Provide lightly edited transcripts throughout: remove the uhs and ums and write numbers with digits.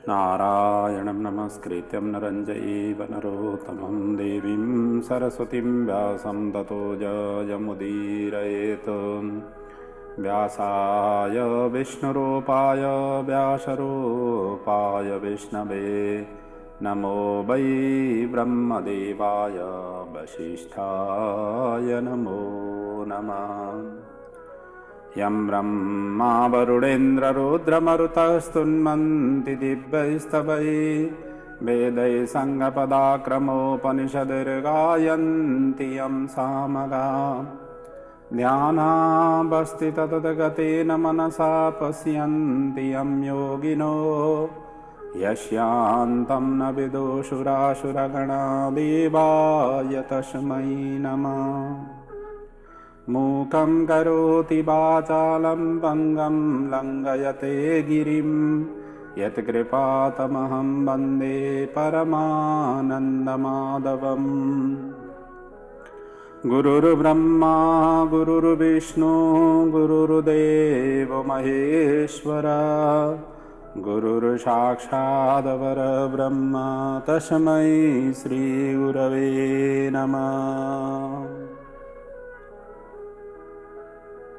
नारायणं नमस्कृत्यं नरं चैव नरोत्तमं देवीं सरस्वतीं व्यासं ततो जयमुदीरयेत्। व्यासाय विष्णुरूपाय व्यासरूपाय विष्णवे नमो वै ब्रह्मदेवाय वसिष्ठाय नमो नमः। यं ब्रह्मा वरुणेन्द्ररुद्रमरुतस्तुन्वन्ति दिव्यैस्तवैः वेदैः सङ्गपदाक्रमोपनिषद्गायन्ति यं सामगाः। ध्यानावस्थिततद्गतेन मनसा पश्यन्ति यं योगिनो यस्यान्तं न विदुषुरासुरगणा देवाय तस्मै नमः। मूकं करोति वाचालं पङ्गं लङ्घयते गिरिं यत्कृपातमहं वन्दे परमानन्दमाधवम्। गुरुर्ब्रह्मा गुरुर्विष्णु गुरुर्देवो महेश्वर गुरुर्साक्षात् परब्रह्म तस्मै श्रीगुरवे नमः।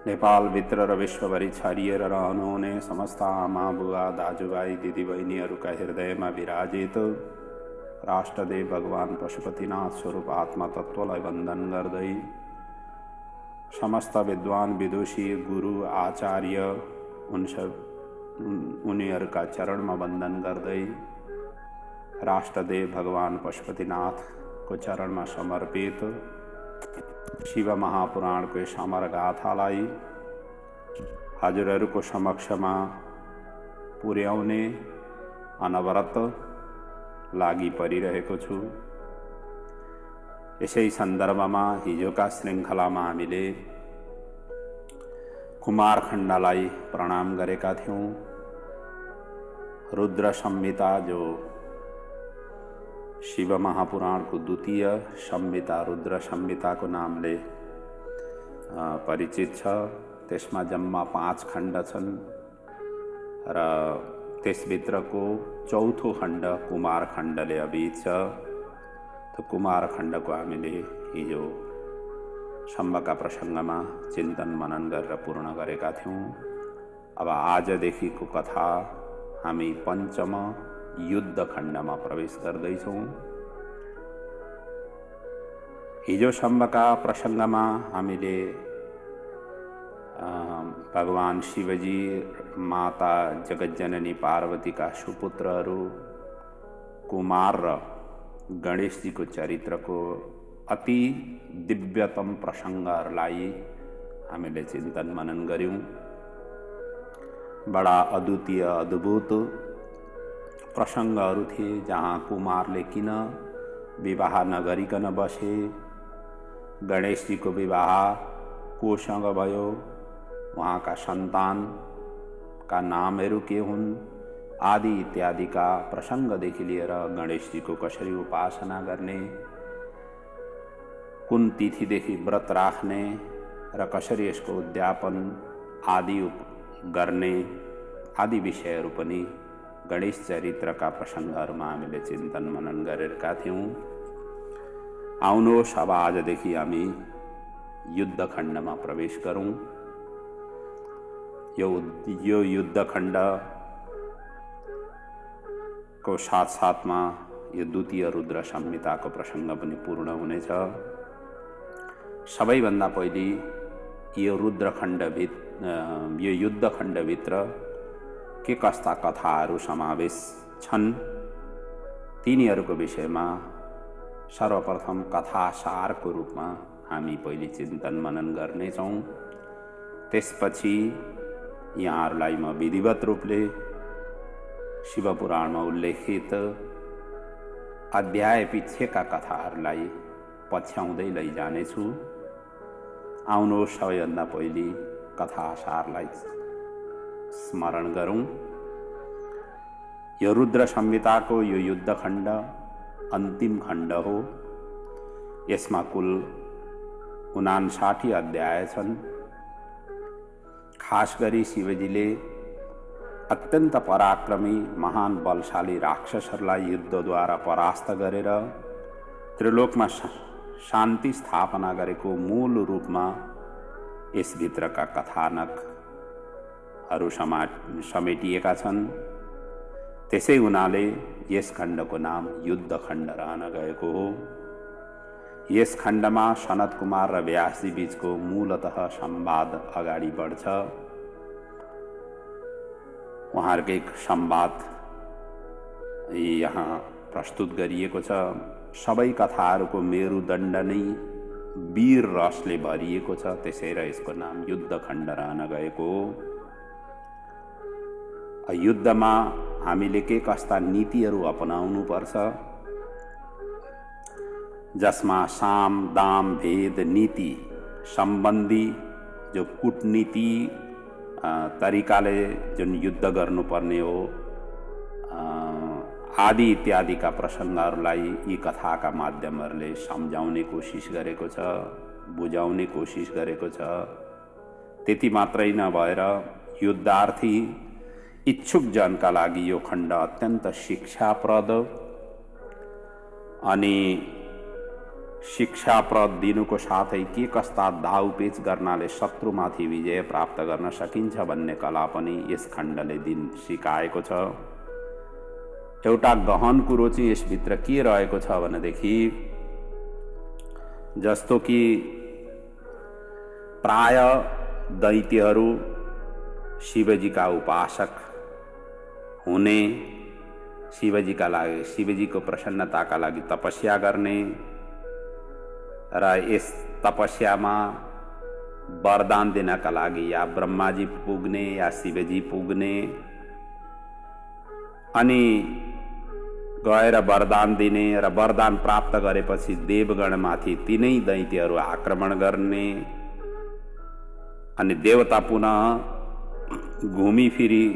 नेपाल भित्र र विश्वभरि छरिएर रहनुहुने समस्त आमा बुवा दाजुभाइ दिदीबहिनीहरूका हृदयमा विराजित राष्ट्रदेव भगवान पशुपतिनाथ स्वरूप आत्मा तत्त्वलाई वन्दन गर्दै, समस्त विद्वान विदुषी गुरु आचार्य उनीहरूका चरणमा वन्दन गर्दै, राष्ट्रदेव भगवान पशुपतिनाथको चरणमा समर्पित शिव महापुराणको समर गाथालाई हजुरहरूको समक्षमा पुर्याउने अनवरत लागि परिरहेको छु। यसै सन्दर्भमा हिजोका श्रृङ्खलामा हामीले कुमारखण्डलाई प्रणाम गरेका थियौँ। रुद्र संहिता जो शिव महापुराणको द्वितीय संहिता रुद्र संहिताको नामले परिचित छ। त्यसमा जम्मा 5 खण्ड छन् र त्यसभित्रको चौथो खण्ड कुमार खण्डले अभिहित छ। त्यो कुमार खण्डको हामीले हिजो सम्मका प्रसङ्गमा चिन्तन मनन गरेर पूर्ण गरेका थियौँ। अब आजदेखिको कथा हामी पञ्चम युद्ध खण्डमा प्रवेश गर्दैछौँ। हिजोसम्मका प्रसङ्गमा हामीले भगवान शिवजी माता जगज्जननी पार्वतीका सुपुत्रहरू कुमार र गणेशजीको चरित्रको अति दिव्यतम प्रसङ्गहरूलाई हामीले चिन्तन मनन गर्यौँ। बडा अद्वितीय अद्भुत प्रसङ्गहरू थिए, जहाँ कुमारले किन विवाह नगरिकन बसे, गणेशजीको विवाह कोसँग भयो, उहाँका सन्तानका नामहरू के हुन् आदि इत्यादिका प्रसङ्गदेखि लिएर गणेशजीको कसरी उपासना गर्ने, कुन तिथिदेखि व्रत राख्ने र कसरी यसको उद्यापन आदि गर्ने आदि विषयहरू पनि गणेश चरित्रका प्रसङ्गहरूमा हामीले चिन्तन मनन गरेका थियौँ। आउनुहोस् अब आजदेखि हामी युद्ध खण्डमा प्रवेश गरौँ। यो युद्ध खण्डको साथसाथमा यो द्वितीय रुद्र संहिताको प्रसङ्ग पनि पूर्ण हुनेछ। सबैभन्दा पहिले यो युद्ध खण्डभित्र के कस्ता कथाहरू समावेश छन् तिनीहरूको विषयमा सर्वप्रथम कथासारको रूपमा हामी पहिले चिन्तन मनन गर्नेछौँ। त्यसपछि यहाँहरूलाई म विधिवत रूपले शिवपुराणमा उल्लेखित अध्याय पिछेका कथाहरूलाई पछ्याउँदै लैजानेछु। आउनुहोस् सबैभन्दा पहिले कथासारलाई स्मरण गरौँ। यो रुद्र संहिताको यो युद्ध खण्ड अन्तिम खण्ड हो। यसमा कुल 59 अध्याय छन्। खास गरी शिवजीले अत्यन्त पराक्रमी महान बलशाली राक्षसहरूलाई युद्धद्वारा परास्त गरेर त्रिलोकमा शान्ति स्थापना गरेको मूल रूपमा यसभित्रका कथानकहरू समेटिएका छन्। त्यसै हुनाले यस खण्डको नाम युद्ध खण्ड रहन गएको हो। यस खण्डमा सनत कुमार र व्यासजी बीचको मूलतः संवाद अगाडि बढ्छ। उहाँहरूको एक संवाद यहाँ प्रस्तुत गरिएको छ। सबै कथाहरूको मेरुदण्ड नै वीर रसले भरिएको छ, त्यसैले यसको नाम युद्ध खण्ड रहन गएको हो। युद्धमा हामीले के कस्ता नीतिहरू अपनाउनु पर्छ, जसमा साम दाम भेद नीति सम्बन्धी जो कूटनीति तरिकाले जुन युद्ध गर्नुपर्ने हो आदि इत्यादिका प्रसङ्गहरूलाई यी कथाका माध्यमहरूले सम्झाउने कोसिस गरेको छ, बुझाउने कोसिस गरेको छ। त्यति मात्रै नभएर युद्धार्थी इच्छुक जनका लागि यो खण्ड अत्यन्त शिक्षाप्रद अनि शिक्षाप्रद दिनुको साथै के कस्ता दाउपेच गर्नाले शत्रुमाथि विजय प्राप्त गर्न सकिन्छ भन्ने कला पनि यस खण्डले सिकाएको छ। एउटा गहन कुरो चाहिँ यसभित्र के रहेको छ भनेदेखि, जस्तो कि प्राय दैत्यहरू शिवजीका उपासक हुने, शिवजीका लागि शिवजीको प्रसन्नताका लागि तपस्या गर्ने र यस तपस्यामा वरदान दिनका लागि या ब्रह्माजी पुग्ने या शिवजी पुग्ने अनि गएर वरदान दिने र वरदान प्राप्त गरेपछि देवगणमाथि तिनै दैत्यहरू आक्रमण गर्ने अनि देवता पुनः घुमिफिरी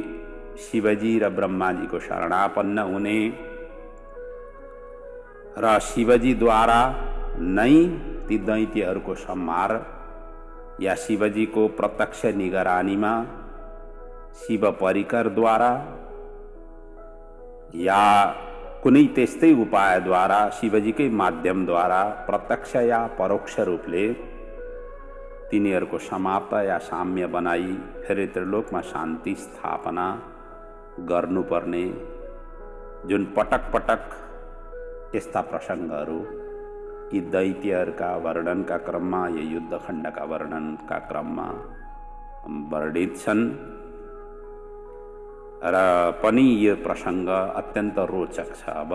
शिवजी र ब्रह्माजीको शरणापन्न हुने र शिवजीद्वारा नै ती दैत्यहरूको संहार या शिवजीको प्रत्यक्ष निगरानीमा शिव परिकरद्वारा या कुनै त्यस्तै उपायद्वारा शिवजीकै माध्यमद्वारा प्रत्यक्ष या परोक्ष रूपले तिनीहरूको समाप्त या साम्य बनाई फेरि त्रिलोकमा शान्ति स्थापना गर्नुपर्ने जुन पटक पटक यस्ता प्रसङ्गहरू यी दैत्यहरूका वर्णनका क्रममा या युद्धखण्डका वर्णनका क्रममा वर्णित छन् र पनि यो प्रसङ्ग अत्यन्त रोचक छ। अब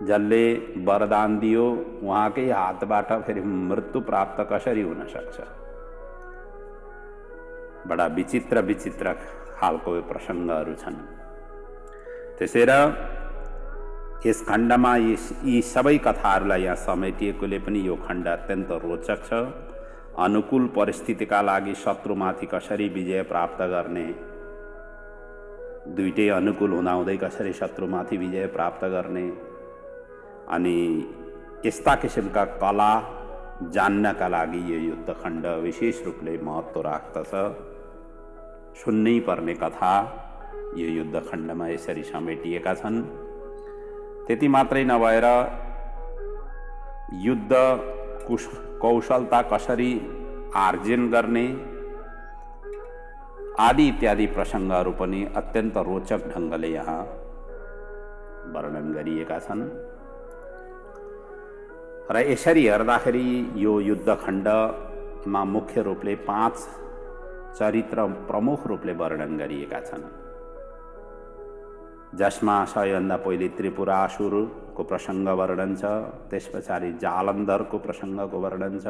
जसले वरदान दियो उहाँकै हातबाट फेरि मृत्यु प्राप्त कसरी हुन सक्छ? बडा विचित्र विचित्र खालको प्रसङ्गहरू छन्। त्यसैले यस खण्डमा यी सबै कथाहरूलाई यहाँ समेटिएकोले पनि यो खण्ड अत्यन्त रोचक छ। अनुकूल परिस्थितिका लागि शत्रुमाथि कसरी विजय प्राप्त गर्ने, दुईटै अनुकूल हुँदाहुँदै कसरी शत्रुमाथि विजय प्राप्त गर्ने अनि यस्ता किसिमका कला जान्नका लागि यो युद्धखण्ड विशेष रूपले महत्त्व राख्दछ। सुन्नै पर्ने कथा यो युद्धखण्डमा यसरी समेटिएका छन्। त्यति मात्रै नभएर युद्ध कौशलता कसरी आर्जन गर्ने आदि इत्यादि प्रसङ्गहरू पनि अत्यन्त रोचक ढङ्गले यहाँ वर्णन गरिएका छन्। र यसरी हेर्दाखेरि यो युद्धखण्डमा मुख्य रूपले 5 चरित्र प्रमुख रूपले वर्णन गरिएका छन्, जसमा सबैभन्दा पहिले त्रिपुरासुरको प्रसङ्ग वर्णन छ, त्यस पछाडि जालन्धरको प्रसङ्गको वर्णन छ,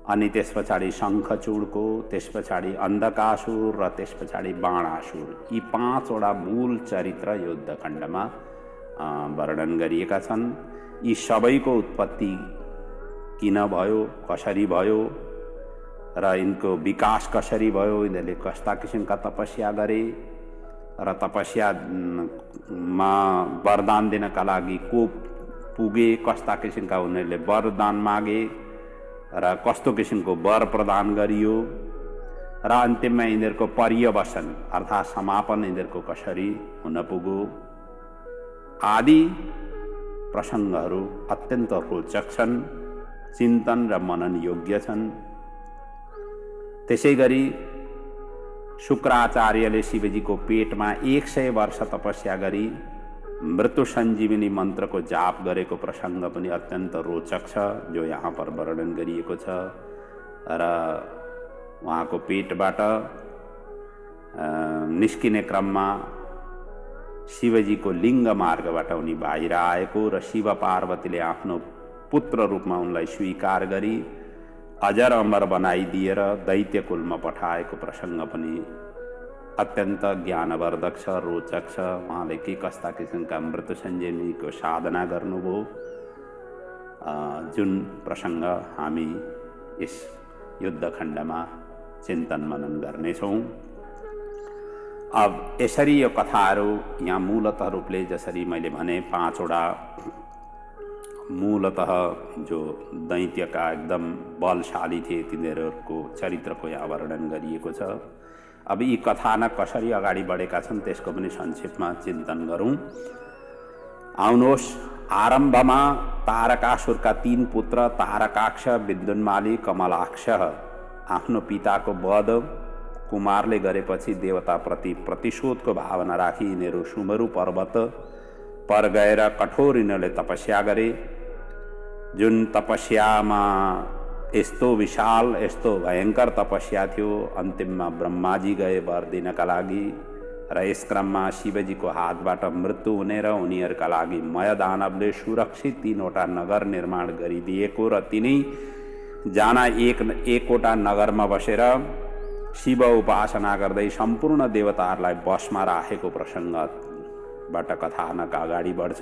अनि त्यस पछाडि शङ्खचूडको, त्यस पछाडि अन्धकासुर र त्यस पछाडि बाणासुर। यी 5 वटा मूल चरित्र युद्धखण्डमा वर्णन गरिएका छन्। यी सबैको उत्पत्ति किन भयो, कसरी भयो र यिनको विकास कसरी भयो, यिनीहरूले कस्ता किसिमका तपस्या गरे र तपस्यामा वरदान दिनका लागि को पुगे, कस्ता किसिमका उनीहरूले वरदान मागे र कस्तो किसिमको वर प्रदान गरियो, र अन्तिममा यिनीहरूको पर्यवसन अर्थात् समापन यिनीहरूको कसरी हुन पुग्यो आदि प्रसङ्गहरू अत्यन्त रोचक छन्, चिन्तन र मनन योग्य छन्। त्यसै गरी शुक्राचार्यले शिवजीको पेटमा 100 वर्ष तपस्या गरी मृत्यु सञ्जीवनी मन्त्रको जाप गरेको प्रसङ्ग पनि अत्यन्त रोचक छ, जो यहाँ पर वर्णन गरिएको छ। र उहाँको पेटबाट निस्किने क्रममा शिवजीको लिङ्ग मार्गबाट उनी बाहिर आएको र शिव पार्वतीले आफ्नो पुत्र रूपमा उनलाई स्वीकार गरी अजर अमर बनाइदिएर दैत्य कुलमा पठाएको प्रसङ्ग पनि अत्यन्त ज्ञानवर्धक छ, रोचक छ। उहाँले के कस्ता किसिमका मृत्यु सञ्जीवनीको साधना गर्नुभयो, जुन प्रसङ्ग हामी यस युद्धखण्डमा चिन्तन मनन गर्नेछौँ। अब यसरी यो कथाहरू यहाँ मूलतः रूपले जसरी मैले भने 5वटा मूलतः जो दैत्यका एकदम बलशाली थिए तिनीहरूको चरित्रको यहाँ वर्णन गरिएको छ। अब यी कथानक कसरी अगाडि बढेका छन् त्यसको पनि संक्षेपमा चिन्तन गरौँ। आउनुहोस्, आरम्भमा तारकासुरका 3 पुत्र तारकाक्ष, विद्युन्माली, कमलाक्ष आफ्नो पिताको वध कुमारले गरेपछि देवताप्रति प्रतिशोधको भावना राखी यिनीहरू सुमेरु पर्वत पर गएर कठोर यिनीहरूले तपस्या गरे। जुन तपस्यामा यस्तो विशाल यस्तो भयङ्कर तपस्या थियो, अन्तिममा ब्रह्माजी गए वर दिनका लागि र यस क्रममा शिवजीको हातबाट मृत्यु हुने र उनीहरूका लागि मयदानवले सुरक्षित 3वटा नगर निर्माण गरिदिएको र तिनै जना एकवटा नगरमा बसेर शिव उपासना गर्दै सम्पूर्ण देवताहरूलाई वशमा राखेको प्रसङ्गबाट कथानक अगाडि बढ्छ।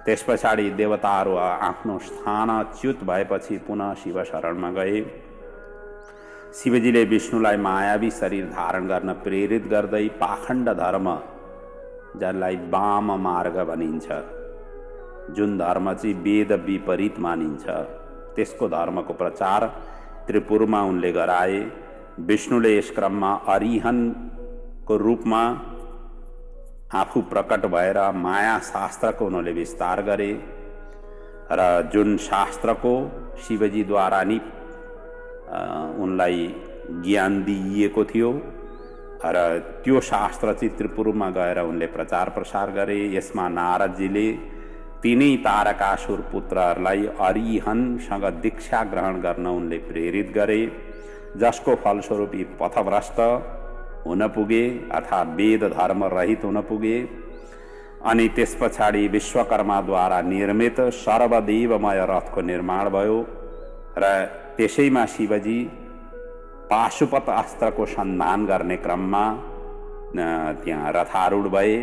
त्यस पछाडि देवताहरू आफ्नो स्थानच्युत भएपछि पुनः शिव शरणमा गए। शिवजीले विष्णुलाई मायावी शरीर धारण गर्न प्रेरित गर्दै पाखण्ड धर्म, जसलाई वाम मार्ग भनिन्छ, जुन धर्म चाहिँ वेद विपरीत मानिन्छ, त्यसको धर्मको प्रचार त्रिपुरमा उनले गराए। विष्णुले यस क्रममा अरिहनको रूपमा आफू प्रकट भएर माया शास्त्रको उनले विस्तार गरे र जुन शास्त्रको शिवजीद्वारा नि उनलाई ज्ञान दिइएको थियो र त्यो शास्त्र चाहिँ त्रिपुरमा गएर उनले प्रचार प्रसार गरे। यसमा नारदजीले तिनै तारकासुर पुत्रहरूलाई अरिहनसँग दीक्षा ग्रहण गर्न उनले प्रेरित गरे, जसको फलस्वरूप यी पथभ्रष्ट हुन पुगे अथवा वेद धर्म रहित हुन पुगे। अनि त्यस पछाडि विश्वकर्माद्वारा निर्मित सर्वदेवमय रथको निर्माण भयो र त्यसैमा शिवजी पाशुपत अस्त्रको सन्धान गर्ने क्रममा त्यहाँ रथारूढ भए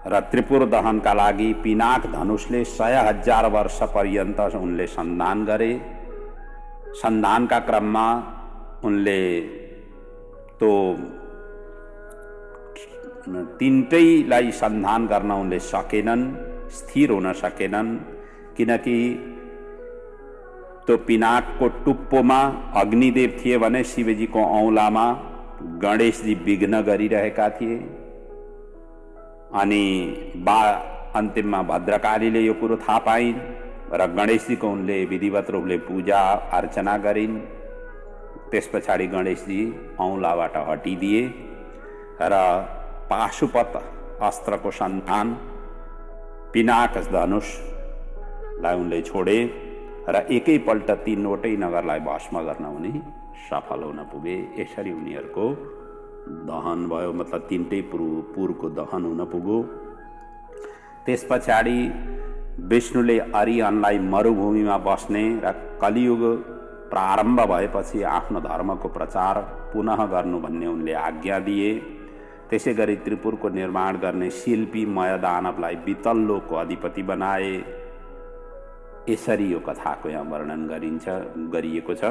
र त्रिपुर दहनका लागि पिनाक धनुषले 100,000 वर्ष पर्यन्त उनले सन्धान गरे। सन्धानका क्रममा उनले तो तिनटैलाई सन्धान गर्न उनले सकेनन्, स्थिर हुन सकेनन्, किनकि त्यो पिनाकको टुप्पोमा अग्निदेव थिए भने शिवजीको औँलामा गणेशजी विघ्न गरिरहेका थिए। अनि अन्तिममा भद्रकालीले यो कुरो थाहा पाइन् र गणेशजीको उनले विधिवत रूपले पूजा अर्चना गरिन्। त्यस पछाडि गणेशजी औँलाबाट हटिदिए र पाशुपत अस्त्रको सन्तान पिनाक धनुषलाई उनले छोडे र एकैपल्ट 3वटै नगरलाई भस्म गर्न उनी सफल हुन पुगे। यसरी उनीहरूको दहन भयो, मतलब 3टै पुरको दहन हुन पुग्यो। त्यस पछाडि विष्णुले अरिहनलाई मरुभूमिमा बस्ने र कलियुग प्रारम्भ भएपछि आफ्नो धर्मको प्रचार पुनः गर्नु भन्ने उनले आज्ञा दिए। त्यसै गरी त्रिपुरको निर्माण गर्ने शिल्पी मयदानवलाई वितल लोकको अधिपति बनाए। यसरी यो कथाको यहाँ वर्णन गरिएको छ,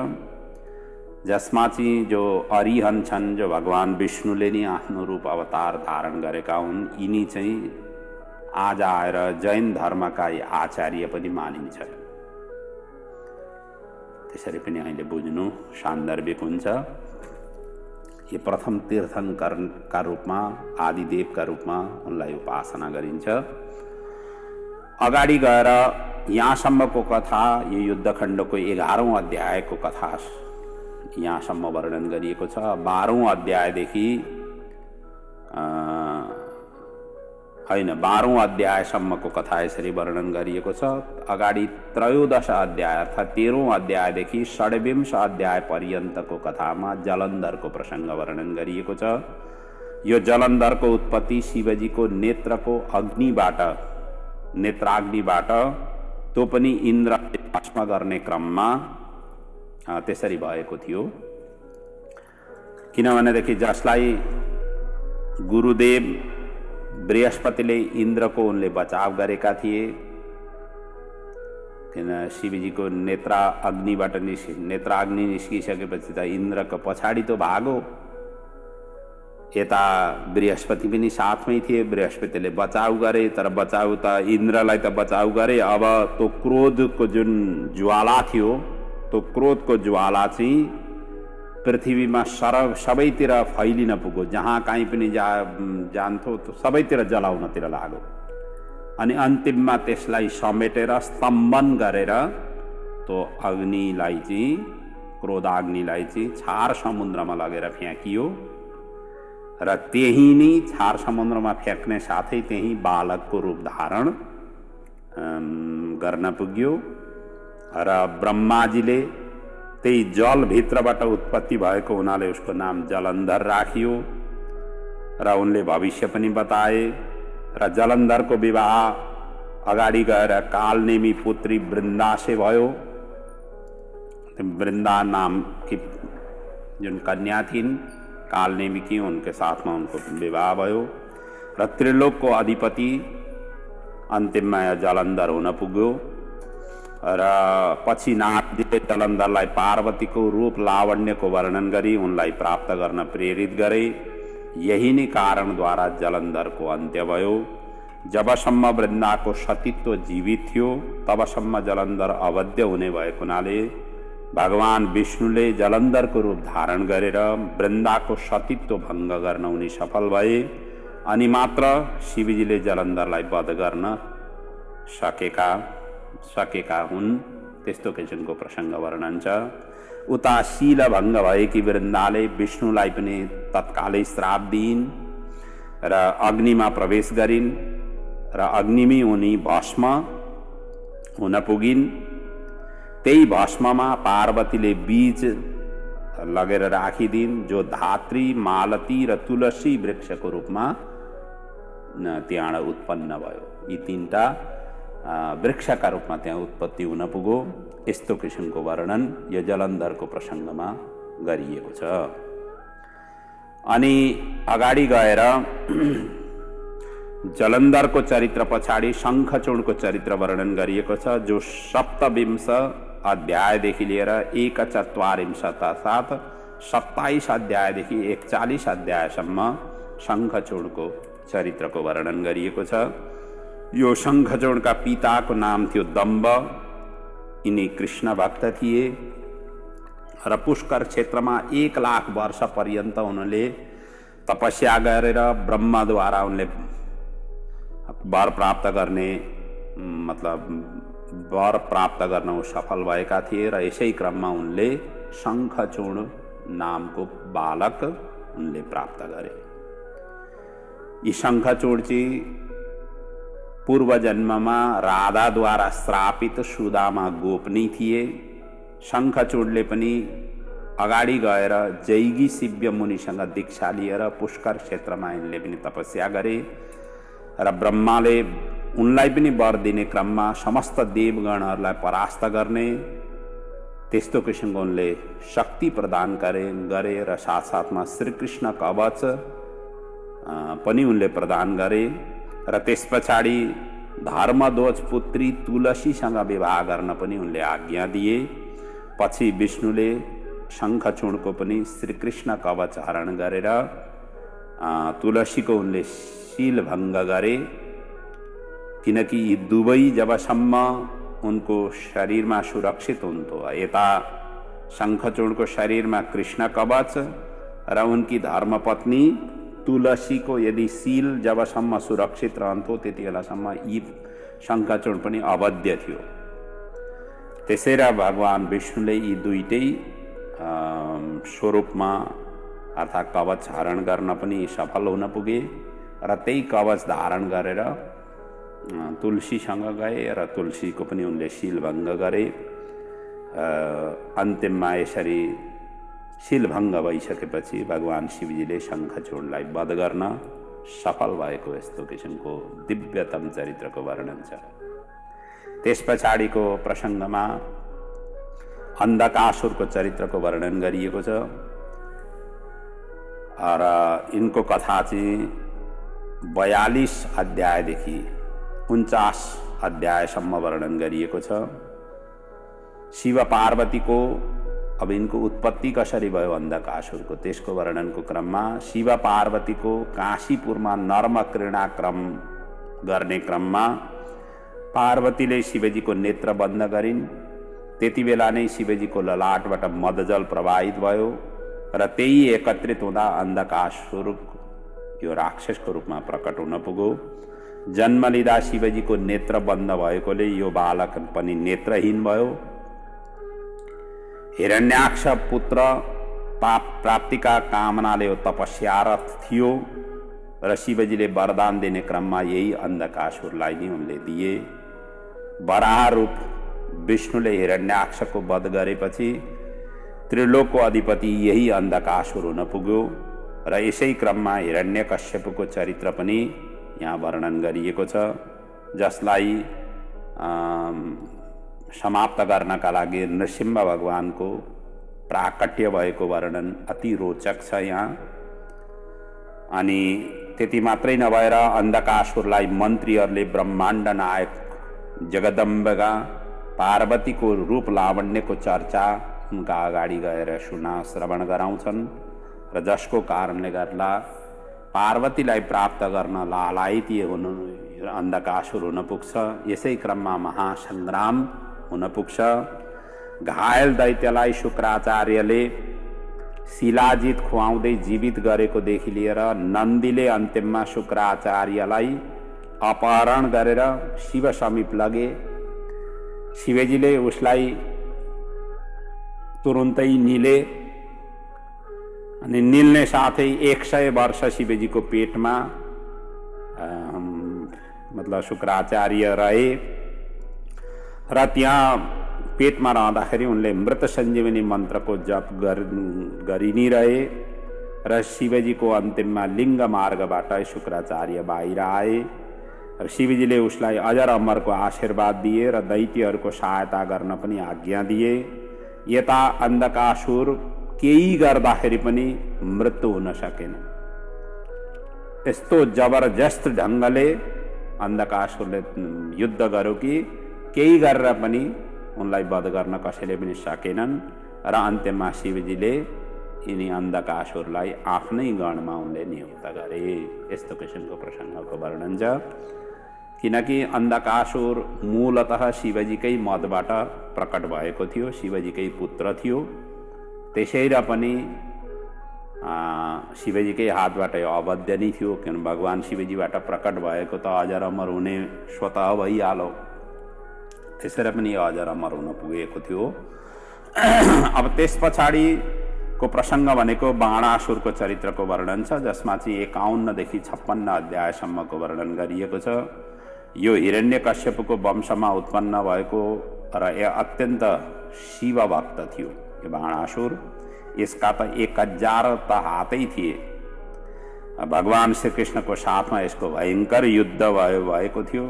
जसमा चाहिँ जो अरिहन छन्, जो भगवान विष्णुले नि आफ्नो रूप अवतार धारण गरेका हुन्, यिनी चाहिँ आज आएर जैन धर्मका आचार्य पनि मानिन्छ। त्यसरी पनि अहिले बुझ्नु सान्दर्भिक हुन्छ। यो प्रथम तीर्थङ्करका रूपमा, आदिदेवका रूपमा उनलाई उपासना गरिन्छ। अगाडि गएर यहाँसम्मको कथा, यो युद्धखण्डको 11औं अध्यायको कथा यहाँसम्म वर्णन गरिएको छ। 12औं अध्यायदेखि 12औं अध्यायसम्मको कथा यसरी वर्णन गरिएको छ। अगाडि त्रयोदश अध्याय अर्थात् 13औं अध्यायदेखि 26औं अध्याय पर्यन्तको कथामा जलन्धरको प्रसङ्ग वर्णन गरिएको छ। यो जलन्धरको उत्पत्ति शिवजीको नेत्रको अग्निबाट, नेत्राग्निबाट, त्यो पनि इन्द्रले भस्म गर्ने क्रममा त्यसरी भएको थियो। किनभनेदेखि जसलाई गुरुदेव बृहस्पतिले इन्द्रको उनले बचाव गरेका थिए, किन शिवजीको नेत्राग्नि निस्किसकेपछि त इन्द्रको पछाडि त भागो, यता बृहस्पति पनि साथमै थिए। बृहस्पतिले बचाउ गरे, तर बचाउ त इन्द्रलाई त बचाउ गरे। अब त्यो क्रोधको जुन ज्वाला थियो, त्यो क्रोधको ज्वाला चाहिँ पृथ्वीमा सबैतिर फैलिन पुग्यो। जहाँ कहीँ पनि जान्थ्यो तो सबैतिर जलाउनतिर लाग्यो। अनि अन्तिममा त्यसलाई समेटेर स्तम्भन गरेर त्यो अग्निलाई चाहिँ, क्रोधाग्निलाई चाहिँ छार समुद्रमा लगेर फ्याँकियो र त्यही नै छार समुद्रमा फ्याँक्ने साथै त्यही बालकको रूप धारण गर्न पुग्यो र ब्रह्माजीले त्यही जलभित्रबाट उत्पत्ति भएको हुनाले उसको नाम जलन्धर राखियो र उनले भविष्य पनि बताए। र जलन्धरको विवाह अगाडि गएर कालनेमी पुत्री वृन्दा से भयो। वृन्दा नाम की जुन कन्या थिइन् कालनेमी की, उनके साथमा उनको विवाह भयो र त्रिलोकको अधिपति अन्तिममा जलन्धर हुन पुग्यो। र पछि नारदले जलन्धरलाई पार्वतीको रूप लावण्यको वर्णन गरी उनलाई प्राप्त गर्न प्रेरित गरे। यही नै कारणद्वारा जलन्धरको अन्त्य भयो। जबसम्म वृन्दाको सतीत्व जीवित थियो तबसम्म जलन्धर अवध्य हुने भएको हुनाले भगवान विष्णुले जलन्धरको रूप धारण गरेर वृन्दाको सतीत्व भङ्ग गर्न उनी सफल भए। अनि मात्र शिवजीले जलन्धरलाई वध गर्न सकेका हुन्। त्यस्तो किसिमको प्रसङ्ग वर्णन छ। उता शील भङ्ग भएकी वृन्दाले विष्णुलाई पनि तत्कालै श्राप दिइन् र अग्निमा प्रवेश गरिन् र अग्निमी उनी भस्म हुन पुगिन्। त्यही भस्ममा पार्वतीले बीज लगेर राखिदिन्, जो धात्री, मालती र तुलसी वृक्षको रूपमा त्यहाँ उत्पन्न भयो। यी तीनटा वृक्षका रूपमा त्यहाँ उत्पत्ति हुन पुग्यो। यस्तो किसिमको वर्णन यो जलन्धरको प्रसङ्गमा गरिएको छ। अनि अगाडि गएर जलन्धरको चरित्र पछाडि शङ्खचूडको चरित्र वर्णन गरिएको छ, जो 27 अध्यायदेखि लिएर 27 अध्यायदेखि 41 अध्यायसम्म शङ्खचूडको चरित्रको वर्णन गरिएको छ। यो शङ्खचूडका पिताको नाम थियो दम्ब। यिनी कृष्ण भक्त थिए र पुष्कर क्षेत्रमा 1 लाख वर्ष पर्यन्त उनले तपस्या गरेर ब्रह्माद्वारा उनले वर प्राप्त गर्न सफल भएका थिए र यसै क्रममा उनले शङ्खचूड नामको बालक उनले प्राप्त गरे। यी शङ्खचूड चाहिँ पूर्व जन्ममा राधाद्वारा श्रापित सुदामा गोपनी थिए। शङ्खचूडले पनि अगाडि गएर जैगी शिव्य मुनिसँग दीक्षा लिएर पुष्कर क्षेत्रमा यिनले पनि तपस्या गरे र ब्रह्माले उनलाई पनि वर दिने क्रममा समस्त देवगणहरूलाई परास्त गर्ने त्यस्तो किसिमको उनले शक्ति प्रदान गरे र साथसाथमा श्रीकृष्ण कवच पनि उनले प्रदान गरे र त्यस पछाडि धर्मध्वज पुत्री तुलसीसँग विवाह गर्न पनि उनले आज्ञा दिए। पछि विष्णुले शङ्खचूडको पनि श्रीकृष्ण कवच हरण गरेर तुलसीको उनले शील भङ्ग गरे। किनकि यी दुवै जबसम्म उनको शरीरमा सुरक्षित हुन्थ्यो, यता शङ्खचूडको शरीरमा कृष्ण कवच र उनकी धर्मपत्नी तुलसीको यदि शील जबसम्म सुरक्षित रहन्थ्यो त्यति बेलासम्म यी शङ्खचूर्ण पनि अवध्य थियो। त्यसै र भगवान् विष्णुले यी दुईटै स्वरूपमा अर्थात् कवच हरण गर्न पनि सफल हुन पुगे र त्यही कवच धारण गरेर तुलसीसँग गए र तुलसीको पनि उनले शीलभङ्ग गरे। अन्तिममा यसरी शीलभङ्ग भइसकेपछि भगवान् शिवजीले शङ्खचूडलाई वध गर्न सफल भएको यस्तो किसिमको दिव्यतम चरित्रको वर्णन छ। त्यस पछाडिको प्रसङ्गमा अन्धकासुरको चरित्रको वर्णन गरिएको छ र यिनको कथा चाहिँ 42 अध्यायदेखि 49 अध्यायसम्म वर्णन गरिएको छ। शिव पार्वतीको अब यिनको उत्पत्ति कसरी भयो अन्धकासुरको त्यसको वर्णनको क्रममा शिव पार्वतीको काशीपुरमा नर्म क्रीडाक्रम गर्ने क्रममा पार्वतीले शिवजीको नेत्र बन्द गरिन्। त्यति बेला नै शिवजीको ललाटबाट मदजल प्रवाहित भयो र त्यही एकत्रित हुँदा अन्धकासुर यो राक्षसको रूपमा प्रकट हुन पुग्यो। जन्म लिँदा शिवजीको नेत्र बन्द भएकोले यो बालक पनि नेत्रहीन भयो। हिरण्याक्ष पुत्र प्राप्तिका कामनाले यो तपस्यारत थियो र शिवजीले वरदान दिने क्रममा यही अन्धकासुरलाई नै उनले दिए। वराह रूप विष्णुले हिरण्याक्षको वध गरेपछि त्रिलोकको अधिपति यही अन्धकासुर हुन पुग्यो र यसै क्रममा हिरण्यकश्यपको चरित्र पनि यहाँ वर्णन गरिएको छ, जसलाई समाप्त गर्नका लागि नृसिंह भगवानको प्राकट्य भएको वर्णन अति रोचक छ यहाँ। अनि त्यति मात्रै नभएर अन्धकासुरलाई मन्त्रीहरूले ब्रह्माण्ड नायक जगदम्बा पार्वतीको रूप लावण्यको चर्चा उनका अगाडि गएर श्रवण गराउँछन् र जसको कारणले गर्दा पार्वतीलाई प्राप्त गर्न लालायितीय हुनु अन्धकासुर हुन पुग्छ। यसै क्रममा महासङ्ग्राम हुन पुग्छ। घायल दैत्यलाई शुक्राचार्यले शिलाजित खुवाउँदै जीवित गरेकोदेखि लिएर नन्दीले अन्तिममा शुक्राचार्यलाई अपहरण गरेर शिव समीप लगे। शिवजीले उसलाई तुरुन्तै निले अनि निल्ने साथै 100 वर्ष शिवजीको पेटमा मतलब शुक्राचार्य रहे र त्यहाँ पेटमा रहँदाखेरि उनले मृत सञ्जीवनी मन्त्रको जप गरि नै रहे र शिवजीको अन्तिममा लिङ्ग मार्गबाट शुक्राचार्य बाहिर आए र शिवजीले उसलाई अजर अमरको आशीर्वाद दिए र दैत्यहरूको सहायता गर्न पनि आज्ञा दिए। यता अन्धकासुर केही गर्दाखेरि पनि मृत्यु हुन सकेन। यस्तो जबरजस्त ढङ्गले अन्धकासुरले युद्ध गर्यो कि केही गरेर पनि उनलाई वध गर्न कसैले पनि सकेनन् र अन्त्यमा शिवजीले यिनी अन्धकासुरलाई आफ्नै गणमा उनले नियुक्त गरे। यस्तो किसिमको प्रसङ्गको वर्णन छ। किनकि अन्धकासुर मूलतः शिवजीकै मदबाट प्रकट भएको थियो, शिवजीकै पुत्र थियो। त्यसै र पनि शिवजीकै हातबाट यो अवध्य नै थियो, किन भगवान् शिवजीबाट प्रकट भएको त अजर अमर हुने स्वतः भइहाल्यो। त्यसरी पनि यो अजर अमर हुन पुगेको थियो। अब त्यस पछाडिको प्रसङ्ग भनेको बाणासुरको चरित्रको वर्णन छ, जसमा चाहिँ 51 देखि 56 अध्यायसम्मको वर्णन गरिएको छ। यो हिरण्यकश्यपको वंशमा उत्पन्न भएको र अत्यन्त शिव भक्त थियो यो बाणासुर। यसका त 1000 त हातै थिए। भगवान् श्रीकृष्णको साथमा यसको भयङ्कर युद्ध भएको थियो,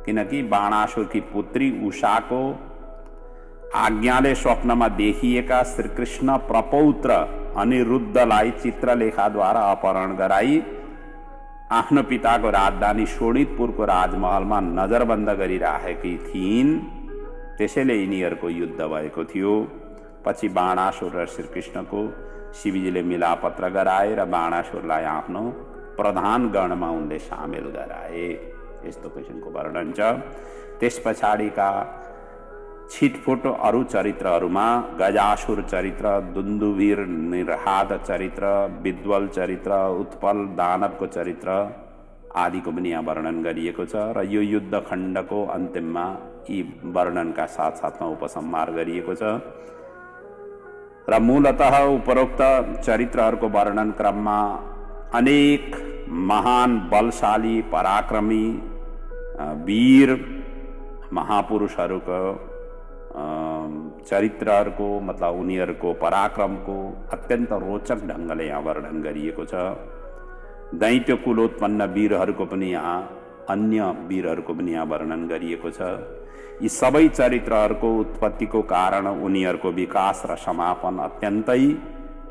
किनकि बाणासुरकी पुत्री उषाको आज्ञाले स्वप्नमा देखिएका श्रीकृष्ण प्रपौत्र अनिरुद्धलाई चित्रलेखाद्वारा अपहरण गराई आफ्नो पिताको राजधानी शोणितपुरको राजमहलमा नजरबन्द गरिराखेकी थिइन्। त्यसैले यिनीहरूको युद्ध भएको थियो। पछि बाणासुर र श्रीकृष्णको शिवजीले मिलापत्र गराए र बाणासुरलाई आफ्नो प्रधान गणमा उनले सामेल गराए। यस्तो किसिमको वर्णन छ। त्यस पछाडिका छिटफुट अरू चरित्रहरूमा गजासुर चरित्र, दुन्दुभिर निर्हाद चरित्र, विद्वल चरित्र, उत्पल दानवको चरित्र आदिको पनि यहाँ वर्णन गरिएको छ र यो युद्ध खण्डको अन्तिममा यी वर्णनका साथसाथमा उपसंहार गरिएको छ र मूलतः उपरोक्त चरित्रहरूको वर्णन क्रममा अनेक महान बलशाली पराक्रमी वीर महापुरुषहरूको चरित्रहरूको मतलब उनीहरूको पराक्रमको अत्यन्त रोचक ढङ्गले यहाँ वर्णन गरिएको छ। दैत्य कुलोत्पन्न वीरहरूको पनि यहाँ अन्य वीरहरूको पनि यहाँ वर्णन गरिएको छ। यी सबै चरित्रहरूको उत्पत्तिको कारण उनीहरूको विकास र समापन अत्यन्तै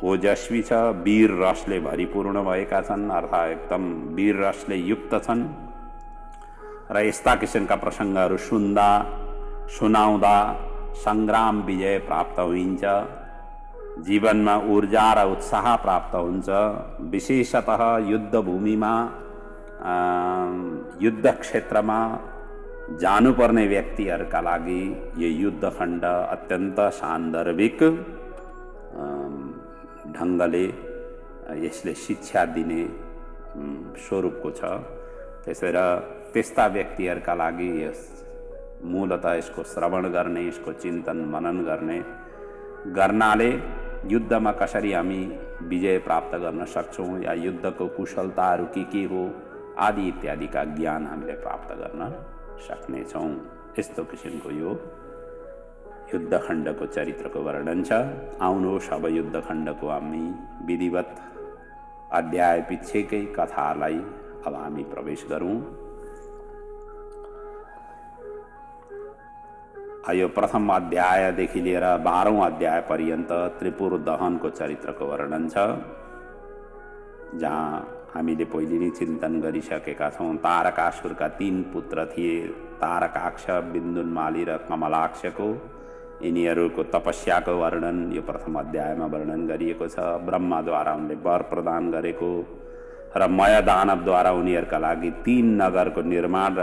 ओजस्वी छ, वीर रसले भरिपूर्ण भएका छन्, अर्थात् एकदम वीर रसले युक्त छन् र यस्ता किसिमका प्रसङ्गहरू सुनाउँदा सङ्ग्राम विजय प्राप्त हुन्छ, जीवनमा ऊर्जा र उत्साह प्राप्त हुन्छ। विशेषतः युद्धभूमिमा युद्ध क्षेत्रमा जानुपर्ने व्यक्तिहरूका लागि यो युद्धखण्ड अत्यन्त सान्दर्भिक ढङ्गले यसले शिक्षा दिने स्वरूपको छ। त्यसैले त्यस्ता व्यक्तिहरूका लागि यस मूलतः यसको श्रवण गर्ने, यसको चिन्तन मनन गर्नाले युद्धमा कसरी हामी विजय प्राप्त गर्न सक्छौँ या युद्धको कुशलताहरू के हो आदि इत्यादिका ज्ञान हामीले प्राप्त गर्न सक्नेछौँ। यस्तो किसिमको यो युद्धखण्डको चरित्रको वर्णन छ। आउनुहोस् अब युद्धखण्डको हामी विधिवत अध्याय पिछेकै कथालाई अब हामी प्रवेश गरौँ। यो प्रथम अध्यायदेखि लिएर 12औं अध्याय पर्यन्त त्रिपुर दहनको चरित्रको वर्णन छ, जहाँ हामीले पहिले नै चिन्तन गरिसकेका छौँ। तारकासुरका 3 पुत्र थिए, तारकाक्ष, बिन्दुनमाली र कमलाक्षको। यिनीहरूको तपस्याको वर्णन यो प्रथम अध्यायमा वर्णन गरिएको छ। ब्रह्माद्वारा उनले वर प्रदान गरेको र मय दानवद्वारा उनीहरूका लागि 3 नगरको निर्माण र